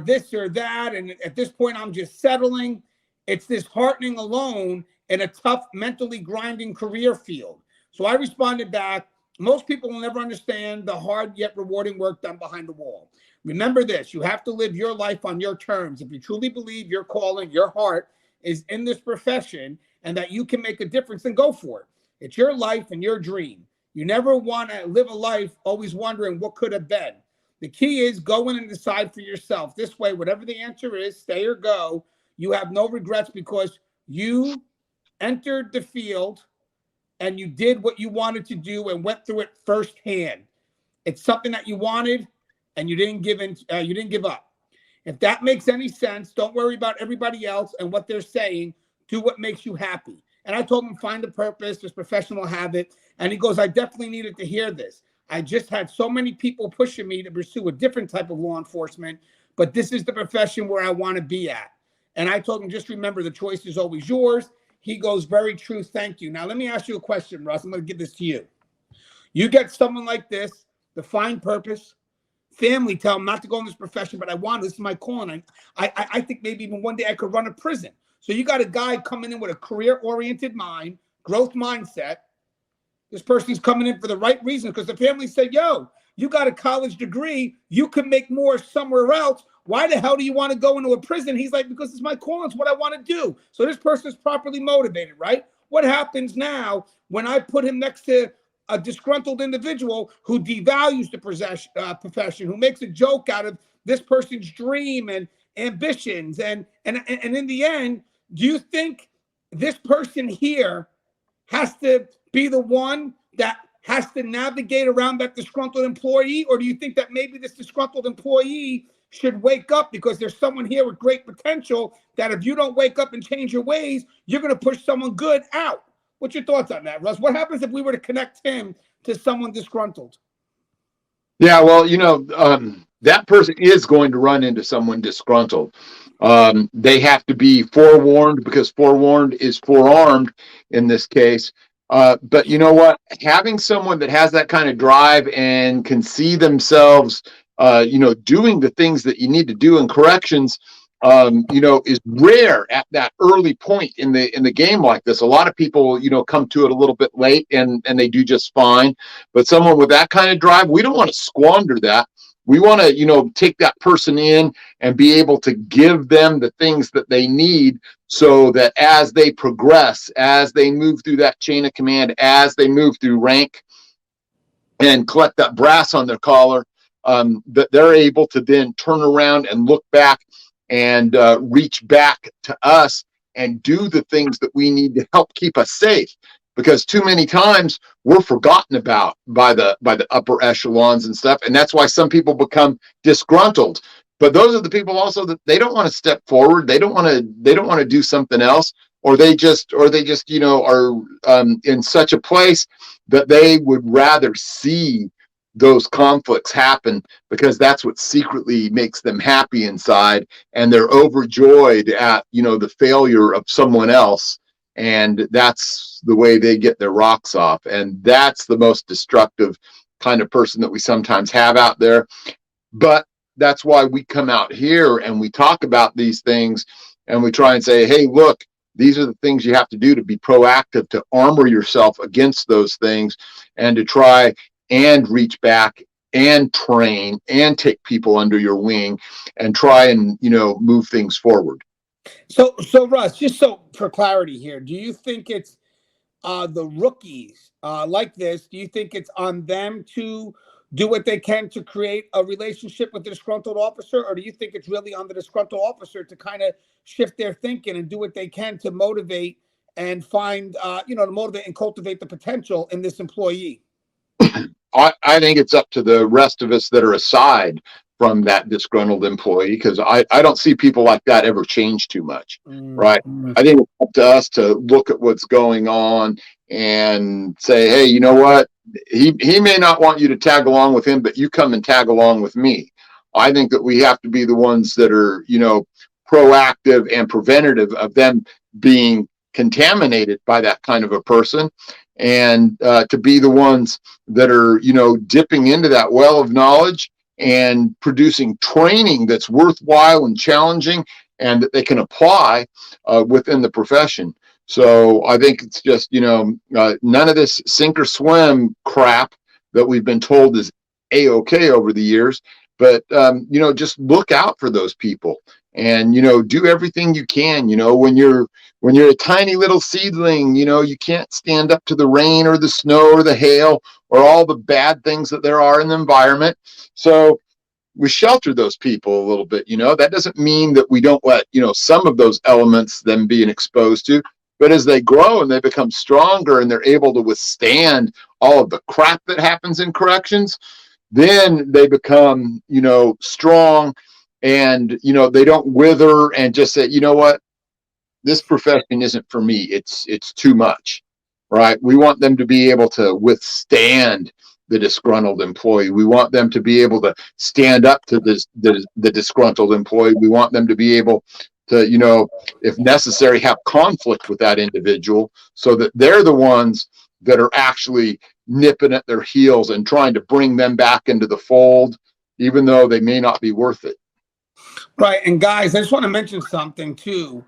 this or that, and at this point I'm just settling. It's disheartening alone in a tough, mentally grinding career field. So I responded back, most people will never understand the hard yet rewarding work done behind the wall. Remember this, you have to live your life on your terms. If you truly believe your calling, your heart is in this profession and that you can make a difference, then go for it. It's your life and your dream. You never want to live a life always wondering what could have been. The key is go in and decide for yourself. This way, whatever the answer is, stay or go, you have no regrets because you entered the field and you did what you wanted to do and went through it firsthand. It's something that you wanted and you didn't give up. If that makes any sense, don't worry about everybody else and what they're saying. Do what makes you happy. And I told him, find a purpose, this professional habit. And he goes, I definitely needed to hear this. I just had so many people pushing me to pursue a different type of law enforcement, but this is the profession where I want to be at. And I told him, just remember, the choice is always yours. He goes, very true, thank you. Now, let me ask you a question, Russ. I'm going to give this to you. You get someone like this, define purpose, family tell them not to go in this profession, but I want, this is my calling. I think maybe even one day I could run a prison. So you got a guy coming in with a career-oriented mind, growth mindset. This person's coming in for the right reason because the family said, yo, you got a college degree. You can make more somewhere else. Why the hell do you want to go into a prison? He's like, because it's my calling. It's what I want to do. So this person is properly motivated, right? What happens now when I put him next to a disgruntled individual who devalues the profession, who makes a joke out of this person's dream and ambitions? And in the end, do you think this person here has to be the one that has to navigate around that disgruntled employee? Or do you think that maybe this disgruntled employee should wake up because there's someone here with great potential that if you don't wake up and change your ways, you're going to push someone good out? What's your thoughts on that, Russ? What happens if we were to connect him to someone disgruntled? Yeah, well, that person is going to run into someone disgruntled. They have to be forewarned because forewarned is forearmed in this case. But you know what? Having someone that has that kind of drive and can see themselves, doing the things that you need to do in corrections, is rare at that early point in the game like this. A lot of people, come to it a little bit late and they do just fine. But someone with that kind of drive, we don't want to squander that. We want to, take that person in and be able to give them the things that they need so that as they progress, as they move through that chain of command, as they move through rank and collect that brass on their collar, that they're able to then turn around and look back and reach back to us and do the things that we need to help keep us safe. Because too many times we're forgotten about by the upper echelons and stuff, and that's why some people become disgruntled. But those are the people also that they don't want to step forward. They don't want to do something else, or they just are in such a place that they would rather see those conflicts happen because that's what secretly makes them happy inside, and they're overjoyed at the failure of someone else. And that's the way they get their rocks off. And that's the most destructive kind of person that we sometimes have out there. But that's why we come out here and we talk about these things and we try and say, hey, look, these are the things you have to do to be proactive, to armor yourself against those things and to try and reach back and train and take people under your wing and try and, move things forward. So Russ, just so for clarity here, do you think it's the rookies like this? Do you think it's on them to do what they can to create a relationship with the disgruntled officer? Or do you think it's really on the disgruntled officer to kind of shift their thinking and do what they can to motivate and find, to motivate and cultivate the potential in this employee? I think it's up to the rest of us that are aside from that disgruntled employee, because I don't see people like that ever change too much, right? I think it's up to us to look at what's going on and say, hey, you know what? He may not want you to tag along with him, but you come and tag along with me. I think that we have to be the ones that are, proactive and preventative of them being contaminated by that kind of a person, and to be the ones that are, dipping into that well of knowledge and producing training that's worthwhile and challenging and that they can apply within the profession. So I think it's just, none of this sink or swim crap that we've been told is A-okay over the years, but, just look out for those people and, do everything you can. When you're a tiny little seedling, you can't stand up to the rain or the snow or the hail or all the bad things that there are in the environment. So we shelter those people a little bit. That doesn't mean that we don't let, some of those elements them being exposed to, but as they grow and they become stronger and they're able to withstand all of the crap that happens in corrections, then they become, strong, and, they don't wither and just say, you know what, this profession isn't for me. It's too much, right? We want them to be able to withstand the disgruntled employee. We want them to be able to stand up to the disgruntled employee. We want them to be able to, if necessary, have conflict with that individual so that they're the ones that are actually nipping at their heels and trying to bring them back into the fold, even though they may not be worth it. Right. And guys, I just want to mention something too.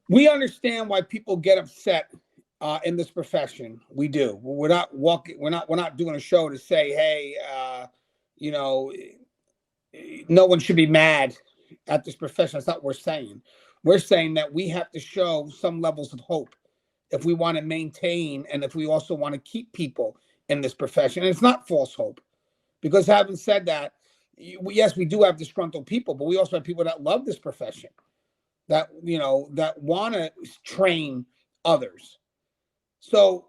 We understand why people get upset in this profession. We do. We're not walking. We're not doing a show to say, hey, no one should be mad at this profession. That's not what we're saying. We're saying that we have to show some levels of hope if we want to maintain and if we also want to keep people in this profession. And it's not false hope, because having said that, yes, we do have disgruntled people, but we also have people that love this profession, that want to train others. So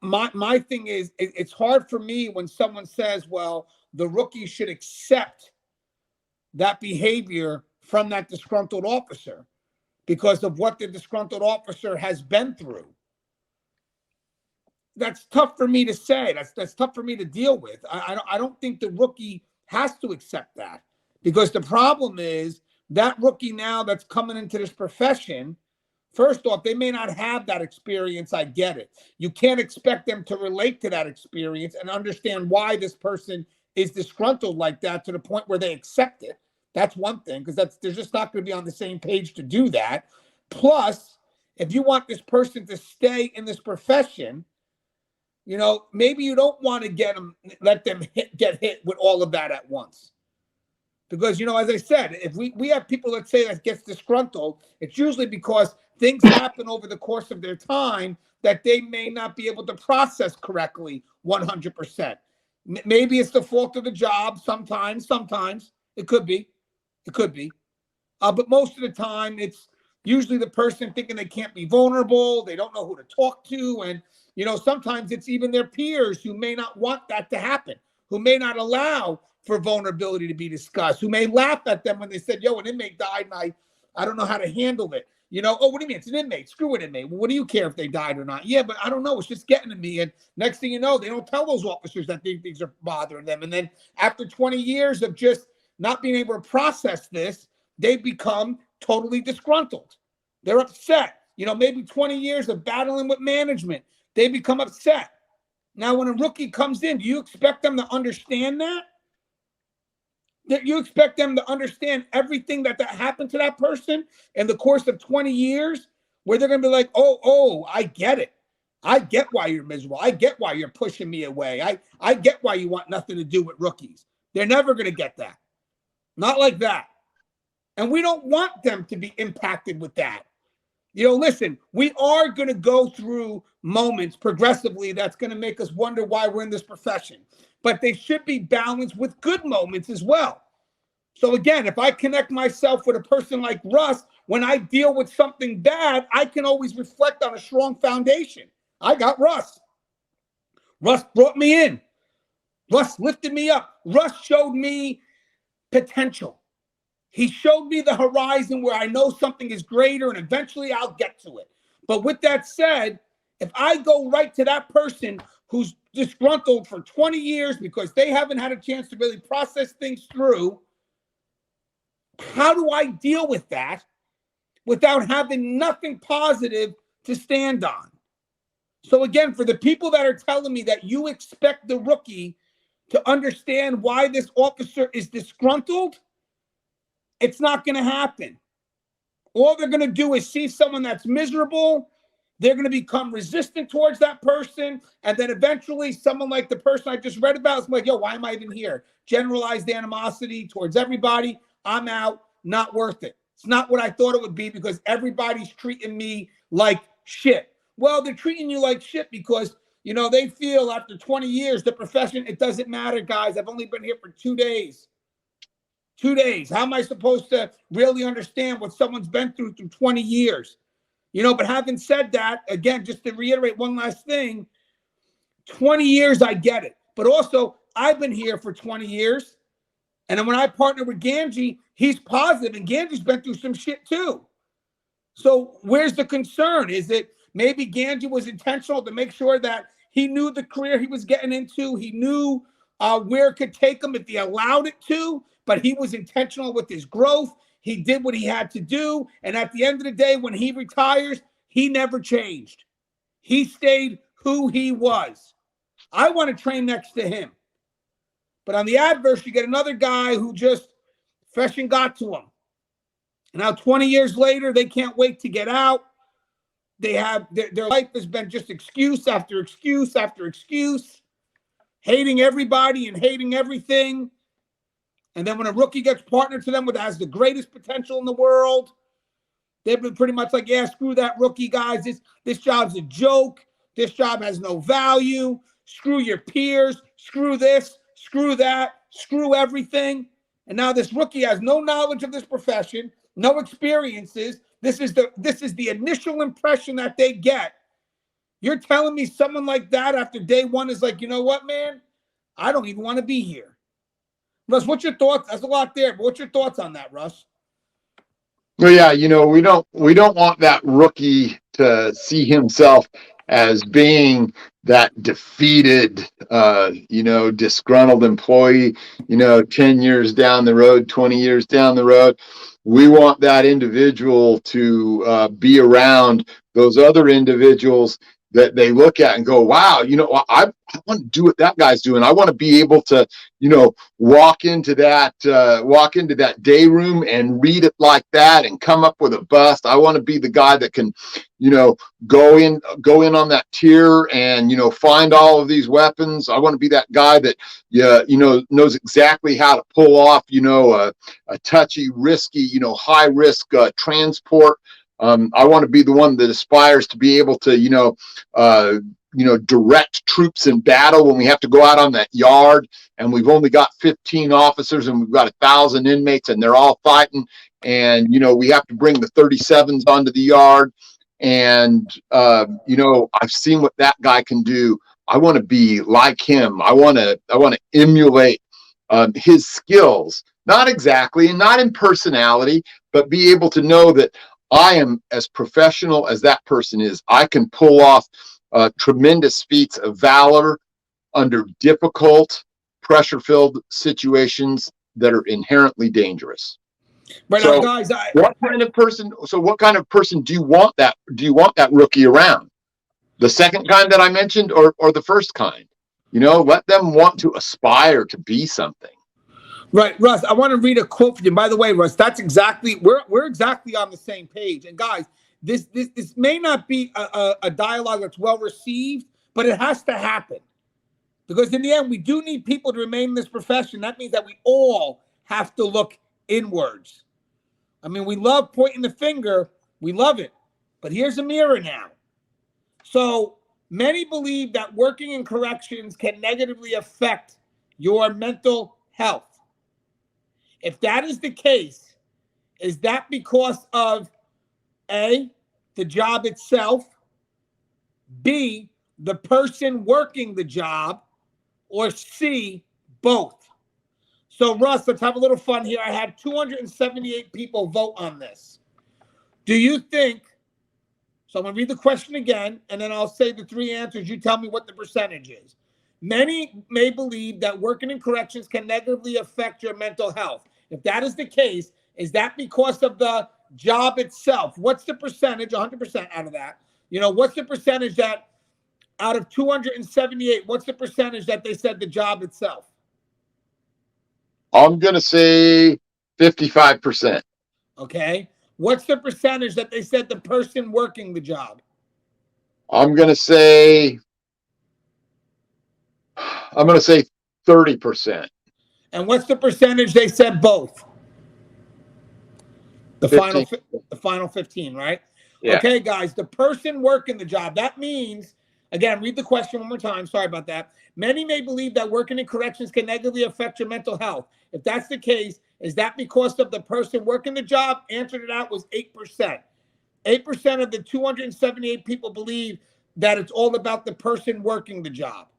my thing is, it's hard for me when someone says, well, the rookie should accept that behavior from that disgruntled officer because of what the disgruntled officer has been through. That's tough for me to say. That's tough for me to deal with. I don't think the rookie has to accept that, because the problem is that rookie now that's coming into this profession, first off, they may not have that experience. I get it. You can't expect them to relate to that experience and understand why this person is disgruntled like that to the point where they accept it. That's one thing, because they're just not going to be on the same page to do that. Plus, if you want this person to stay in this profession, maybe you don't want to let them get hit with all of that at once. Because, as I said, if we have people that say that gets disgruntled, it's usually because things happen over the course of their time that they may not be able to process correctly 100%. Maybe it's the fault of the job. Sometimes it could be. But most of the time, it's usually the person thinking they can't be vulnerable. They don't know who to talk to. And, sometimes it's even their peers who may not want that to happen, who may not allow for vulnerability to be discussed, who may laugh at them when they said, yo, an inmate died and I don't know how to handle it. Oh, what do you mean? It's an inmate. Screw an inmate. Well, what do you care if they died or not? Yeah, but I don't know. It's just getting to me. And next thing you know, they don't tell those officers that things are bothering them. And then after 20 years of just not being able to process this, they become totally disgruntled. They're upset. Maybe 20 years of battling with management, they become upset. Now, when a rookie comes in, do you expect them to understand that? That you expect them to understand everything that happened to that person in the course of 20 years, where they're going to be like, oh, I get it. I get why you're miserable. I get why you're pushing me away. I get why you want nothing to do with rookies. They're never going to get that. Not like that. And we don't want them to be impacted with that. Listen, we are going to go through moments progressively that's going to make us wonder why we're in this profession. But they should be balanced with good moments as well. So again, if I connect myself with a person like Russ, when I deal with something bad, I can always reflect on a strong foundation. I got Russ. Russ brought me in. Russ lifted me up. Russ showed me potential. He showed me the horizon where I know something is greater and eventually I'll get to it. But with that said, if I go right to that person who's disgruntled for 20 years because they haven't had a chance to really process things through, how do I deal with that without having nothing positive to stand on? So again, for the people that are telling me that you expect the rookie to understand why this officer is disgruntled, it's not going to happen. All they're going to do is see someone that's miserable. They're going to become resistant towards that person. And then eventually someone like the person I just read about is like, yo, why am I even here? Generalized animosity towards everybody. I'm out. Not worth it. It's not what I thought it would be because everybody's treating me like shit. Well, they're treating you like shit because, they feel after 20 years, the profession, it doesn't matter, guys. I've only been here for 2 days. 2 days. How am I supposed to really understand what someone's been through 20 years? But having said that, again, just to reiterate one last thing, 20 years, I get it. But also, I've been here for 20 years. And then when I partner with Gangi, he's positive, and Gangi's been through some shit too. So where's the concern? Is it maybe Gangi was intentional to make sure that he knew the career he was getting into? He knew where it could take him if he allowed it to, but he was intentional with his growth. He did what he had to do. And at the end of the day, when he retires, he never changed. He stayed who he was. I want to train next to him. But on the adverse, you get another guy who just profession got to him. And now 20 years later, they can't wait to get out. They have their life has been just excuse after excuse after excuse, hating everybody and hating everything. And then when a rookie gets partnered to them with has the greatest potential in the world, they've been pretty much like, yeah, screw that rookie, guys. This job's a joke. This job has no value. Screw your peers. Screw this. Screw that. Screw everything. And now this rookie has no knowledge of this profession, no experiences. This is the initial impression that they get. You're telling me someone like that after day one is like, you know what, man? I don't even want to be here. Russ, what's your thoughts? That's a lot there, but what's your thoughts on that, Russ? Well, yeah, we don't want that rookie to see himself as being that defeated, disgruntled employee, 10 years down the road, 20 years down the road. We want that individual to be around those other individuals that they look at and go, wow, I want to do what that guy's doing. I want to be able to, walk into that day room and read it like that and come up with a bust. I want to be the guy that can, go in on that tier and, find all of these weapons. I want to be that guy that, knows exactly how to pull off, a touchy, risky, high risk transport. I want to be the one that aspires to be able to, direct troops in battle when we have to go out on that yard and we've only got 15 officers and we've got 1,000 inmates and they're all fighting. And, we have to bring the 37s onto the yard. And, I've seen what that guy can do. I want to be like him. I want to emulate his skills, not exactly, and not in personality, but be able to know that I am as professional as that person is. I can pull off tremendous feats of valor under difficult, pressure-filled situations that are inherently dangerous. But so, guys, what kind of person do you want that? Do you want that rookie around? The second kind that I mentioned, or the first kind? Let them want to aspire to be something. Right, Russ, I want to read a quote for you. By the way, Russ, that's exactly, we're exactly on the same page. And guys, this may not be a dialogue that's well received, but it has to happen. Because in the end, we do need people to remain in this profession. That means that we all have to look inwards. I mean, we love pointing the finger. We love it. But here's a mirror now. So many believe that working in corrections can negatively affect your mental health. If that is the case, is that because of A, the job itself, B, the person working the job, or C, both? So, Russ, let's have a little fun here. I had 278 people vote on this. Do you think, so I'm going to read the question again, and then I'll say the three answers. You tell me what the percentage is. Many may believe that working in corrections can negatively affect your mental health. If that is the case, is that because of the job itself? What's the percentage, 100% out of that? What's the percentage that out of 278, what's the percentage that they said the job itself? I'm going to say 55%. Okay. What's the percentage that they said the person working the job? I'm going to say 30%. And what's the percentage they said both? The 15. final 15, right? Yeah. Okay, guys, the person working the job. That means, again, read the question one more time. Sorry about that. Many may believe that working in corrections can negatively affect your mental health. If that's the case, is that because of the person working the job? Answer to that was 8%. 8% of the 278 people believe that it's all about the person working the job.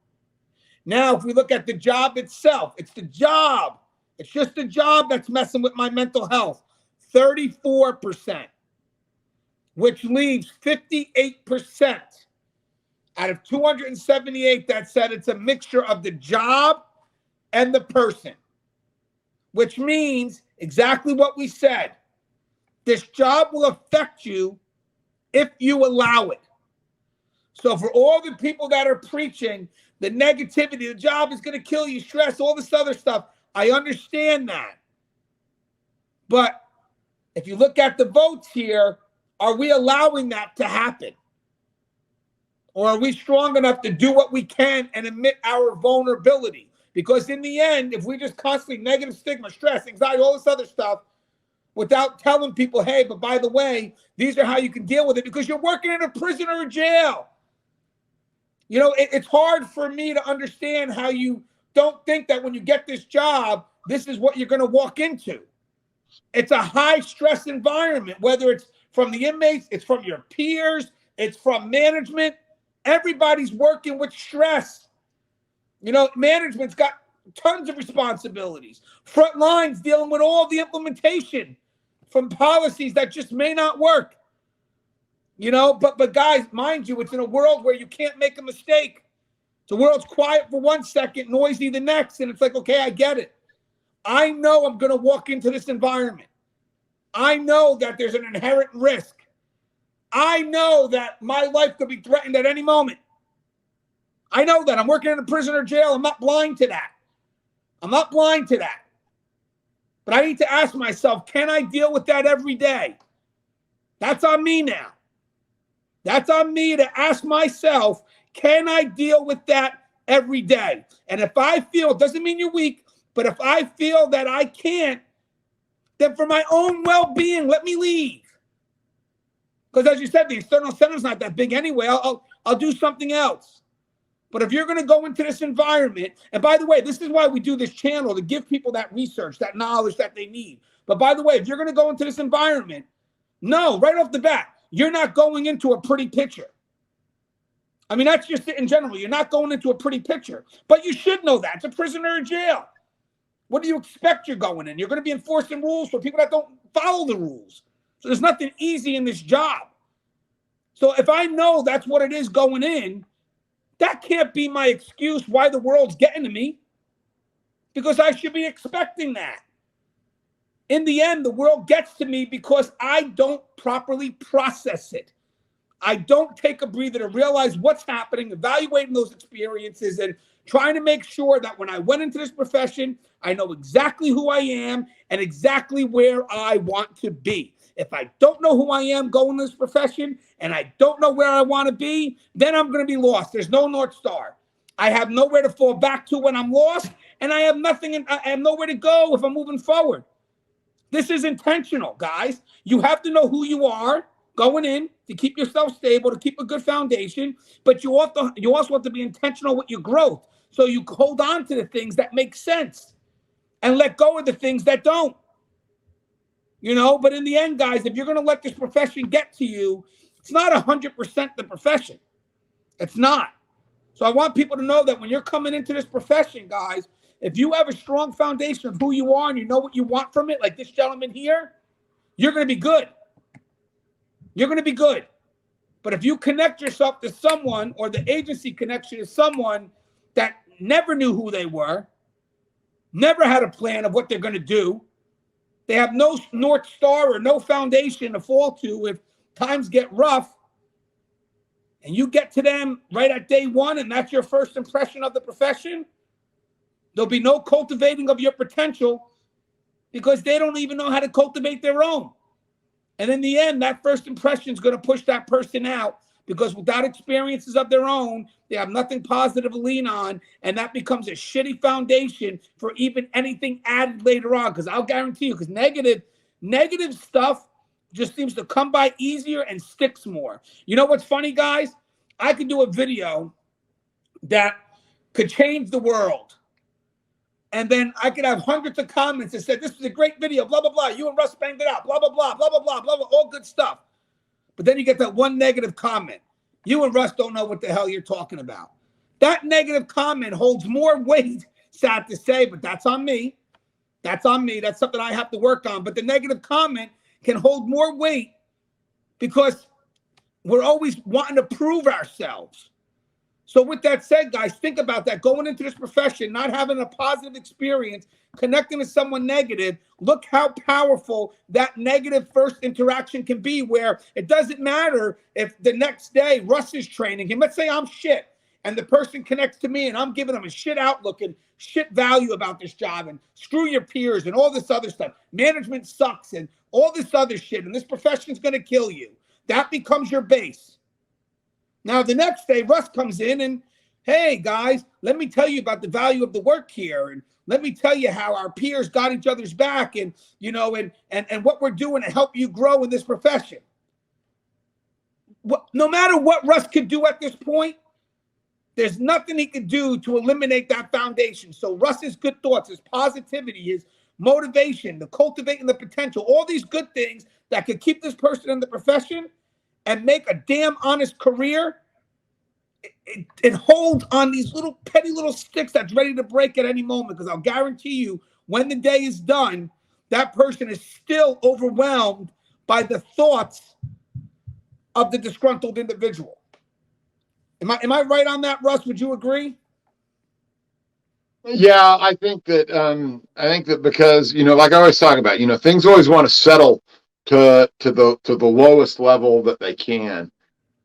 Now, if we look at the job itself, it's the job. It's just the job that's messing with my mental health. 34%, which leaves 58% out of 278 that said it's a mixture of the job and the person, which means exactly what we said. This job will affect you if you allow it. So for all the people that are preaching the negativity, the job is going to kill you, stress, all this other stuff, I understand that. But if you look at the votes here, are we allowing that to happen? Or are we strong enough to do what we can and admit our vulnerability? Because in the end, if we just constantly negative stigma, stress, anxiety, all this other stuff, without telling people, hey, but by the way, these are how you can deal with it, because you're working in a prison or a jail. It's hard for me to understand how you don't think that when you get this job, this is what you're going to walk into. It's a high stress environment, whether it's from the inmates, it's from your peers, it's from management. Everybody's working with stress. Management's got tons of responsibilities. Front lines dealing with all the implementation from policies that just may not work. But guys, mind you, it's in a world where you can't make a mistake. The world's quiet for 1 second, noisy the next, and it's like, okay, I get it. I know I'm going to walk into this environment. I know that there's an inherent risk. I know that my life could be threatened at any moment. I know that. I'm working in a prison or jail. I'm not blind to that. But I need to ask myself, can I deal with that every day? That's on me now. That's on me to ask myself, can I deal with that every day? And if I feel, it doesn't mean you're weak, but if I feel that I can't, then for my own well-being, let me leave. Because as you said, the external incentive's not that big anyway. I'll do something else. But if you're going to go into this environment, and by the way, this is why we do this channel, to give people that research, that knowledge that they need. But by the way, if you're going to go into this environment, no, right off the bat, you're not going into a pretty picture. I mean, that's just it in general. You're not going into a pretty picture. But you should know that. It's a prison or a jail. What do you expect you're going in? You're going to be enforcing rules for people that don't follow the rules. So there's nothing easy in this job. So if I know that's what it is going in, that can't be my excuse why the world's getting to me, because I should be expecting that. In the end, the world gets to me because I don't properly process it. I don't take a breather to realize what's happening, evaluating those experiences, and trying to make sure that when I went into this profession, I know exactly who I am and exactly where I want to be. If I don't know who I am going into this profession and I don't know where I want to be, then I'm going to be lost. There's no North Star. I have nowhere to fall back to when I'm lost, and I have nothing. I have nowhere to go if I'm moving forward. This is intentional, guys. You have to know who you are. going in to keep yourself stable, to keep a good foundation, but you also have to be intentional with your growth. So you hold on to the things that make sense and let go of the things that don't. But in the end, guys, if you're going to let this profession get to you, it's not 100% the profession. It's not. So I want people to know that when you're coming into this profession, guys, if you have a strong foundation of who you are and you know what you want from it, like this gentleman here, you're going to be good. You're going to be good. But if you connect yourself to someone, or the agency connects you to someone that never knew who they were, never had a plan of what they're going to do, they have no North Star or no foundation to fall to if times get rough, and you get to them right at day one, and that's your first impression of the profession, there'll be no cultivating of your potential because they don't even know how to cultivate their own. And in the end, that first impression is going to push that person out, because without experiences of their own, they have nothing positive to lean on, and that becomes a shitty foundation for even anything added later on. Because I'll guarantee you, because negative stuff just seems to come by easier and sticks more. You know what's funny, guys? I could do a video that could change the world, and then I could have hundreds of comments that said, this was a great video, blah, blah, blah. You and Russ banged it out, blah, blah, blah, blah, blah, blah, blah, blah, all good stuff. But then you get that one negative comment. You and Russ don't know what the hell you're talking about. That negative comment holds more weight, sad to say, but that's on me. That's on me. That's something I have to work on. But the negative comment can hold more weight because we're always wanting to prove ourselves. So with that said, guys, think about that. Going into this profession, not having a positive experience, connecting to someone negative, look how powerful that negative first interaction can be, where it doesn't matter if the next day Russ is training him. Let's say I'm shit, and the person connects to me, and I'm giving them a shit outlook and shit value about this job, and screw your peers and all this other stuff. Management sucks and all this other shit, and this profession is going to kill you. That becomes your base. Now, the next day, Russ comes in and, hey, guys, let me tell you about the value of the work here. And let me tell you how our peers got each other's back and, and what we're doing to help you grow in this profession. No matter what Russ could do at this point, there's nothing he could do to eliminate that foundation. So Russ's good thoughts, his positivity, his motivation, the cultivating the potential, all these good things that could keep this person in the profession and make a damn honest career, it holds on these little petty little sticks that's ready to break at any moment. Because I'll guarantee you, when the day is done, that person is still overwhelmed by the thoughts of the disgruntled individual. Am I right on that, Russ? Would you agree? Yeah, I think that because, like I always talk about, things always want to settle to the lowest level that they can.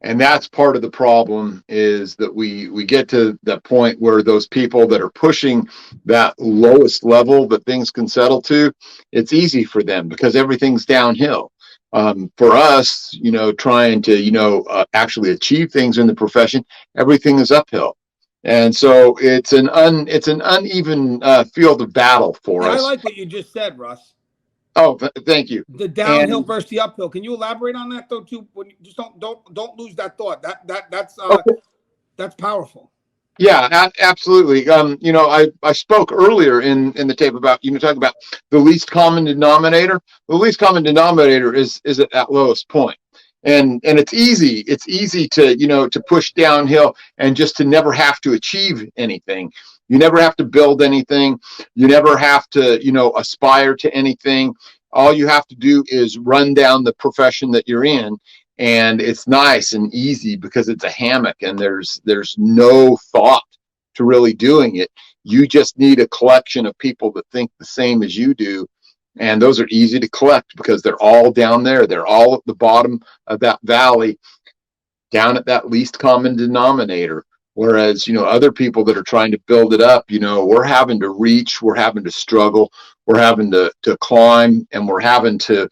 And that's part of the problem, is that we get to that point where those people that are pushing that lowest level that things can settle to, it's easy for them because everything's downhill. For us, trying to, actually achieve things in the profession, everything is uphill. And so it's an uneven field of battle for us. I like what you just said, Russ. Oh, thank you. The downhill versus the uphill. Can you elaborate on that though too? When you just don't lose that thought. That's powerful. Yeah, absolutely. I spoke earlier in the tape about, talking about the least common denominator. The least common denominator is at that lowest point. And it's easy to push downhill and just to never have to achieve anything. You never have to build anything. You never have to, aspire to anything. All you have to do is run down the profession that you're in. And it's nice and easy because it's a hammock and there's no thought to really doing it. You just need a collection of people that think the same as you do. And those are easy to collect because they're all down there. They're all at the bottom of that valley, down at that least common denominator. Whereas, other people that are trying to build it up, we're having to reach, we're having to struggle, we're having to climb, and we're having to,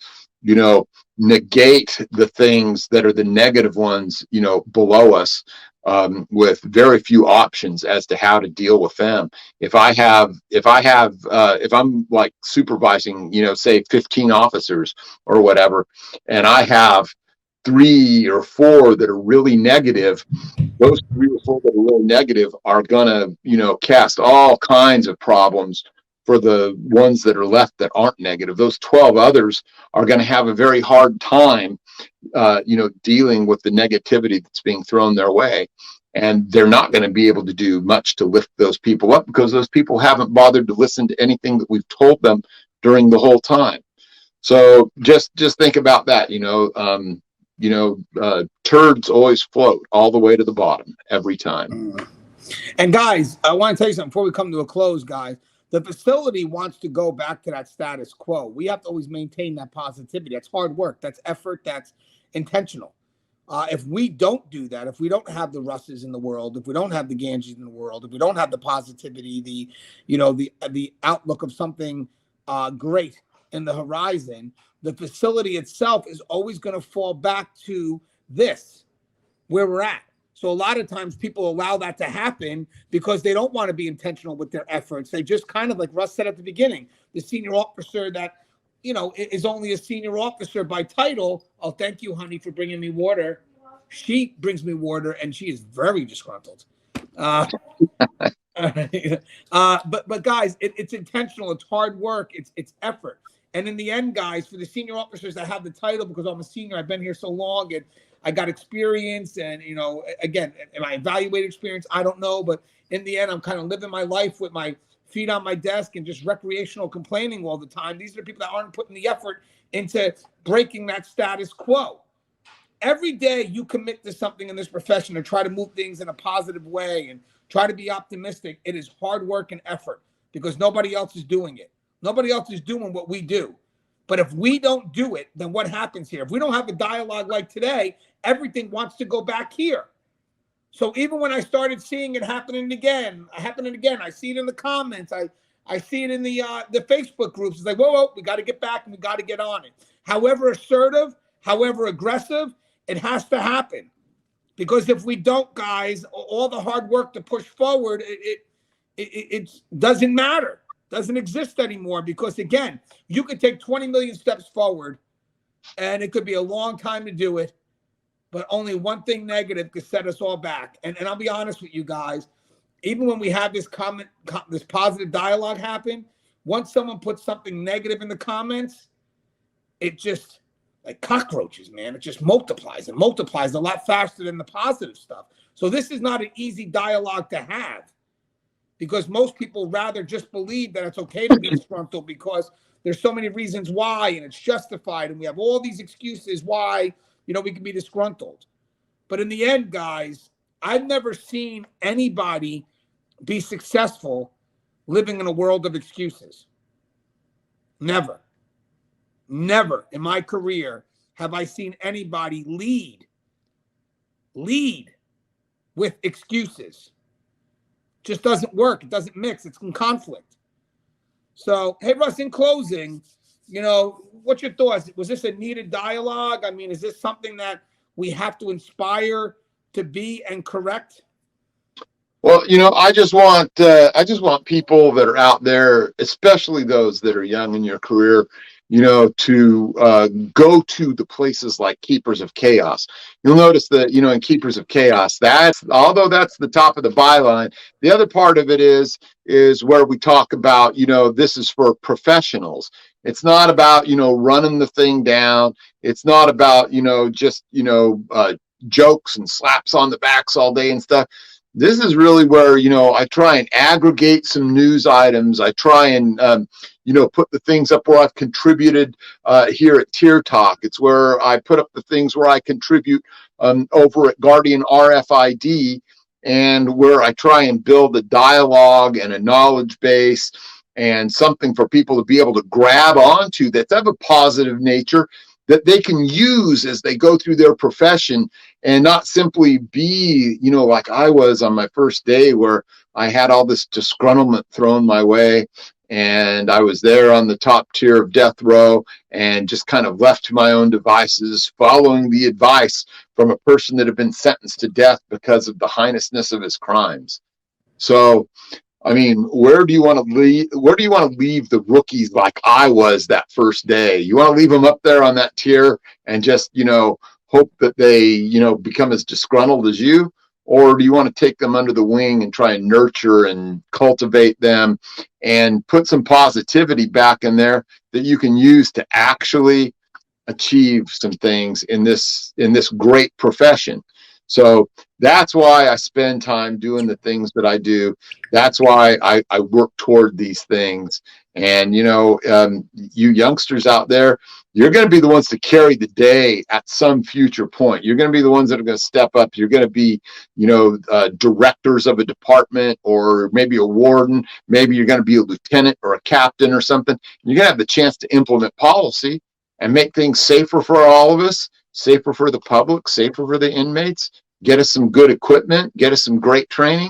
negate the things that are the negative ones, below us, with very few options as to how to deal with them. If I'm like supervising, say 15 officers or whatever, and I have 3 or 4 that are really negative, those 3 or 4 that are really negative are going to, cast all kinds of problems for the ones that are left that aren't negative. Those 12 others are going to have a very hard time, dealing with the negativity that's being thrown their way. And they're not going to be able to do much to lift those people up because those people haven't bothered to listen to anything that we've told them during the whole time. So just think about that, turds always float all the way to the bottom every time. And guys, I want to tell you something before we come to a close, guys. The facility wants to go back to that status quo. We have to always maintain that positivity. That's hard work. That's effort. That's intentional. If we don't do that, if we don't have the Russes in the world, if we don't have the Gangis in the world, if we don't have the positivity, the outlook of something great in the horizon, the facility itself is always going to fall back to this, where we're at. So a lot of times people allow that to happen because they don't want to be intentional with their efforts. They just kind of, like Russ said at the beginning, the senior officer that, is only a senior officer by title. Oh, thank you, honey, for bringing me water. She brings me water, and she is very disgruntled. But guys, it's intentional. It's hard work. It's effort. And in the end, guys, for the senior officers that have the title, because I'm a senior, I've been here so long, and I got experience. And, again, am I evaluated experience? I don't know. But in the end, I'm kind of living my life with my feet on my desk and just recreational complaining all the time. These are the people that aren't putting the effort into breaking that status quo. Every day you commit to something in this profession and try to move things in a positive way and try to be optimistic. It is hard work and effort because nobody else is doing it. Nobody else is doing what we do. But if we don't do it, then what happens here? If we don't have a dialogue like today, everything wants to go back here. So even when I started seeing it happening again, I see it in the comments. I see it in the Facebook groups. It's like, whoa, we got to get back and we got to get on it. However assertive, however aggressive, it has to happen. Because if we don't, guys, all the hard work to push forward, it doesn't matter. Doesn't exist anymore. Because again, you could take 20 million steps forward and it could be a long time to do it. But only one thing negative could set us all back. And I'll be honest with you guys, even when we have this this positive dialogue happen, once someone puts something negative in the comments, it just, like cockroaches, man, it just multiplies. It multiplies a lot faster than the positive stuff. So this is not an easy dialogue to have because most people rather just believe that it's okay to be disgruntled because there's so many reasons why, and it's justified. And we have all these excuses why, we can be disgruntled. But in the end, guys, I've never seen anybody be successful living in a world of excuses. Never in my career have I seen anybody lead with excuses. Just doesn't work. It doesn't mix. It's in conflict. So, hey, Russ, in closing, what's your thoughts? Was this a needed dialogue? I mean, is this something that we have to inspire to be and correct? Well, I just want people that are out there, especially those that are young in your career, to go to the places like Keepers of Chaos. You'll notice that, in Keepers of Chaos, although that's the top of the byline, the other part of it is where we talk about, this is for professionals. It's not about, running the thing down. It's not about, just, jokes and slaps on the backs all day and stuff. This is really where, I try and aggregate some news items. I try and, put the things up where I've contributed here at Tier Talk. It's where I put up the things where I contribute over at Guardian RFID, and where I try and build a dialogue and a knowledge base and something for people to be able to grab onto that's of a positive nature that they can use as they go through their profession, and not simply be, like I was on my first day where I had all this disgruntlement thrown my way and I was there on the top tier of death row and just kind of left to my own devices, following the advice from a person that had been sentenced to death because of the heinousness of his crimes. So, I mean, where do you want to leave the rookies like I was that first day? You want to leave them up there on that tier and just, hope that they, you know, become as disgruntled as you? Or do you want to take them under the wing and try and nurture and cultivate them and put some positivity back in there that you can use to actually achieve some things in this great profession? So that's why I spend time doing the things that I do. That's why I work toward these things. And, you know, you youngsters out there, you're going to be the ones to carry the day at some future point. You're going to be the ones that are going to step up. You're going to be, you know, directors of a department, or maybe a warden. Maybe you're going to be a lieutenant or a captain or something. You're going to have the chance to implement policy and make things safer for all of us, safer for the public, safer for the inmates, get us some good equipment, get us some great training.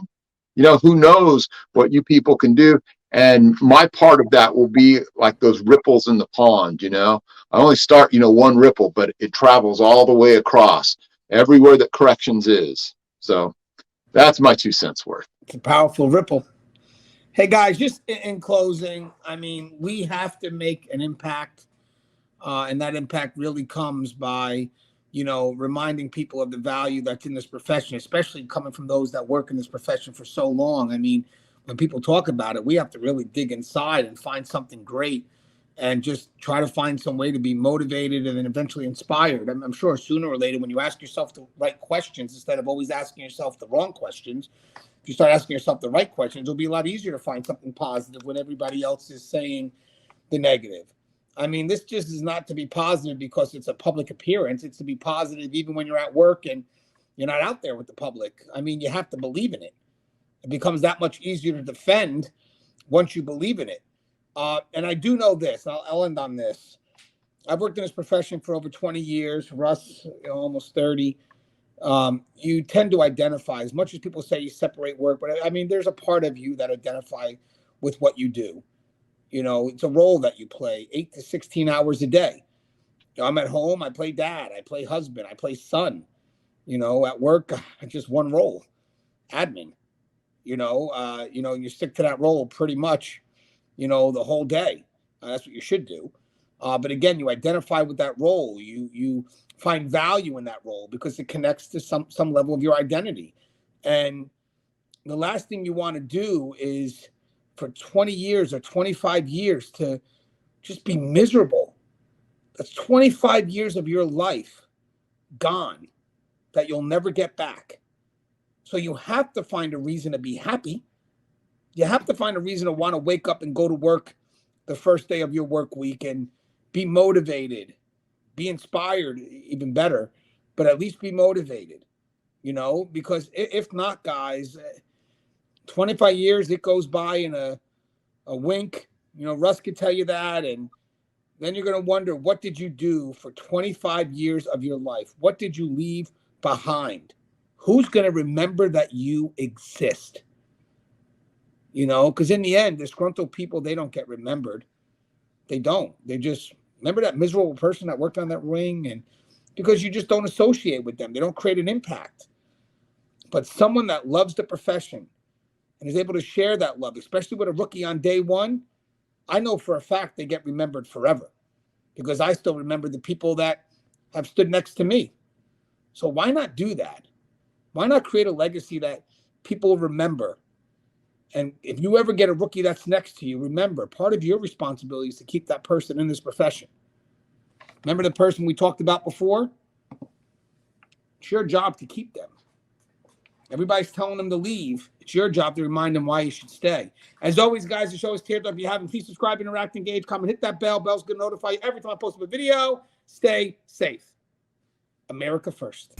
You know, who knows what you people can do. And my part of that will be like those ripples in the pond, you know. I only start, you know, one ripple, but it travels all the way across everywhere that corrections is. So that's my 2 cents worth. It's a powerful ripple. Hey, guys, just in closing, I mean, we have to make an impact. And that impact really comes by, you know, reminding people of the value that's in this profession, especially coming from those that work in this profession for so long. I mean, when people talk about it, we have to really dig inside and find something great and just try to find some way to be motivated and then eventually inspired. I'm sure sooner or later, when you ask yourself the right questions, instead of always asking yourself the wrong questions, if you start asking yourself the right questions, it'll be a lot easier to find something positive when everybody else is saying the negative. I mean, this just is not to be positive because it's a public appearance. It's to be positive even when you're at work and you're not out there with the public. I mean, you have to believe in it. It becomes that much easier to defend once you believe in it. And I do know this. I'll end on this. I've worked in this profession for over 20 years. Russ, you know, almost 30. You tend to identify, as much as people say you separate work, but I mean, there's a part of you that identify with what you do. You know, it's a role that you play 8 to 16 hours a day. You know, I'm at home, I play dad, I play husband, I play son. You know, at work, just one role, admin. You stick to that role pretty much, you know, the whole day. That's what you should do. But again, you identify with that role. You find value in that role because it connects to some level of your identity. And the last thing you want to do is for 20 years or 25 years to just be miserable. That's 25 years of your life gone that you'll never get back. So you have to find a reason to be happy. You have to find a reason to want to wake up and go to work the first day of your work week and be motivated, be inspired, even better, but at least be motivated, you know, because if not, guys, 25 years, it goes by in a wink. You know, Russ could tell you that. And then you're going to wonder, what did you do for 25 years of your life? What did you leave behind? Who's going to remember that you exist? You know, because in the end, disgruntled people, they don't get remembered. They don't. They just remember that miserable person that worked on that ring, and because you just don't associate with them. They don't create an impact. But someone that loves the profession and is able to share that love, especially with a rookie on day one, I know for a fact they get remembered forever, because I still remember the people that have stood next to me. So why not do that? Why not create a legacy that people remember? And if you ever get a rookie that's next to you, remember, part of your responsibility is to keep that person in this profession. Remember the person we talked about before? It's your job to keep them. Everybody's telling them to leave. It's your job to remind them why you should stay. As always, guys, the show is tiered up. If you haven't, please subscribe, interact, engage, comment, hit that bell. Bell's going to notify you every time I post a video. Stay safe. America first.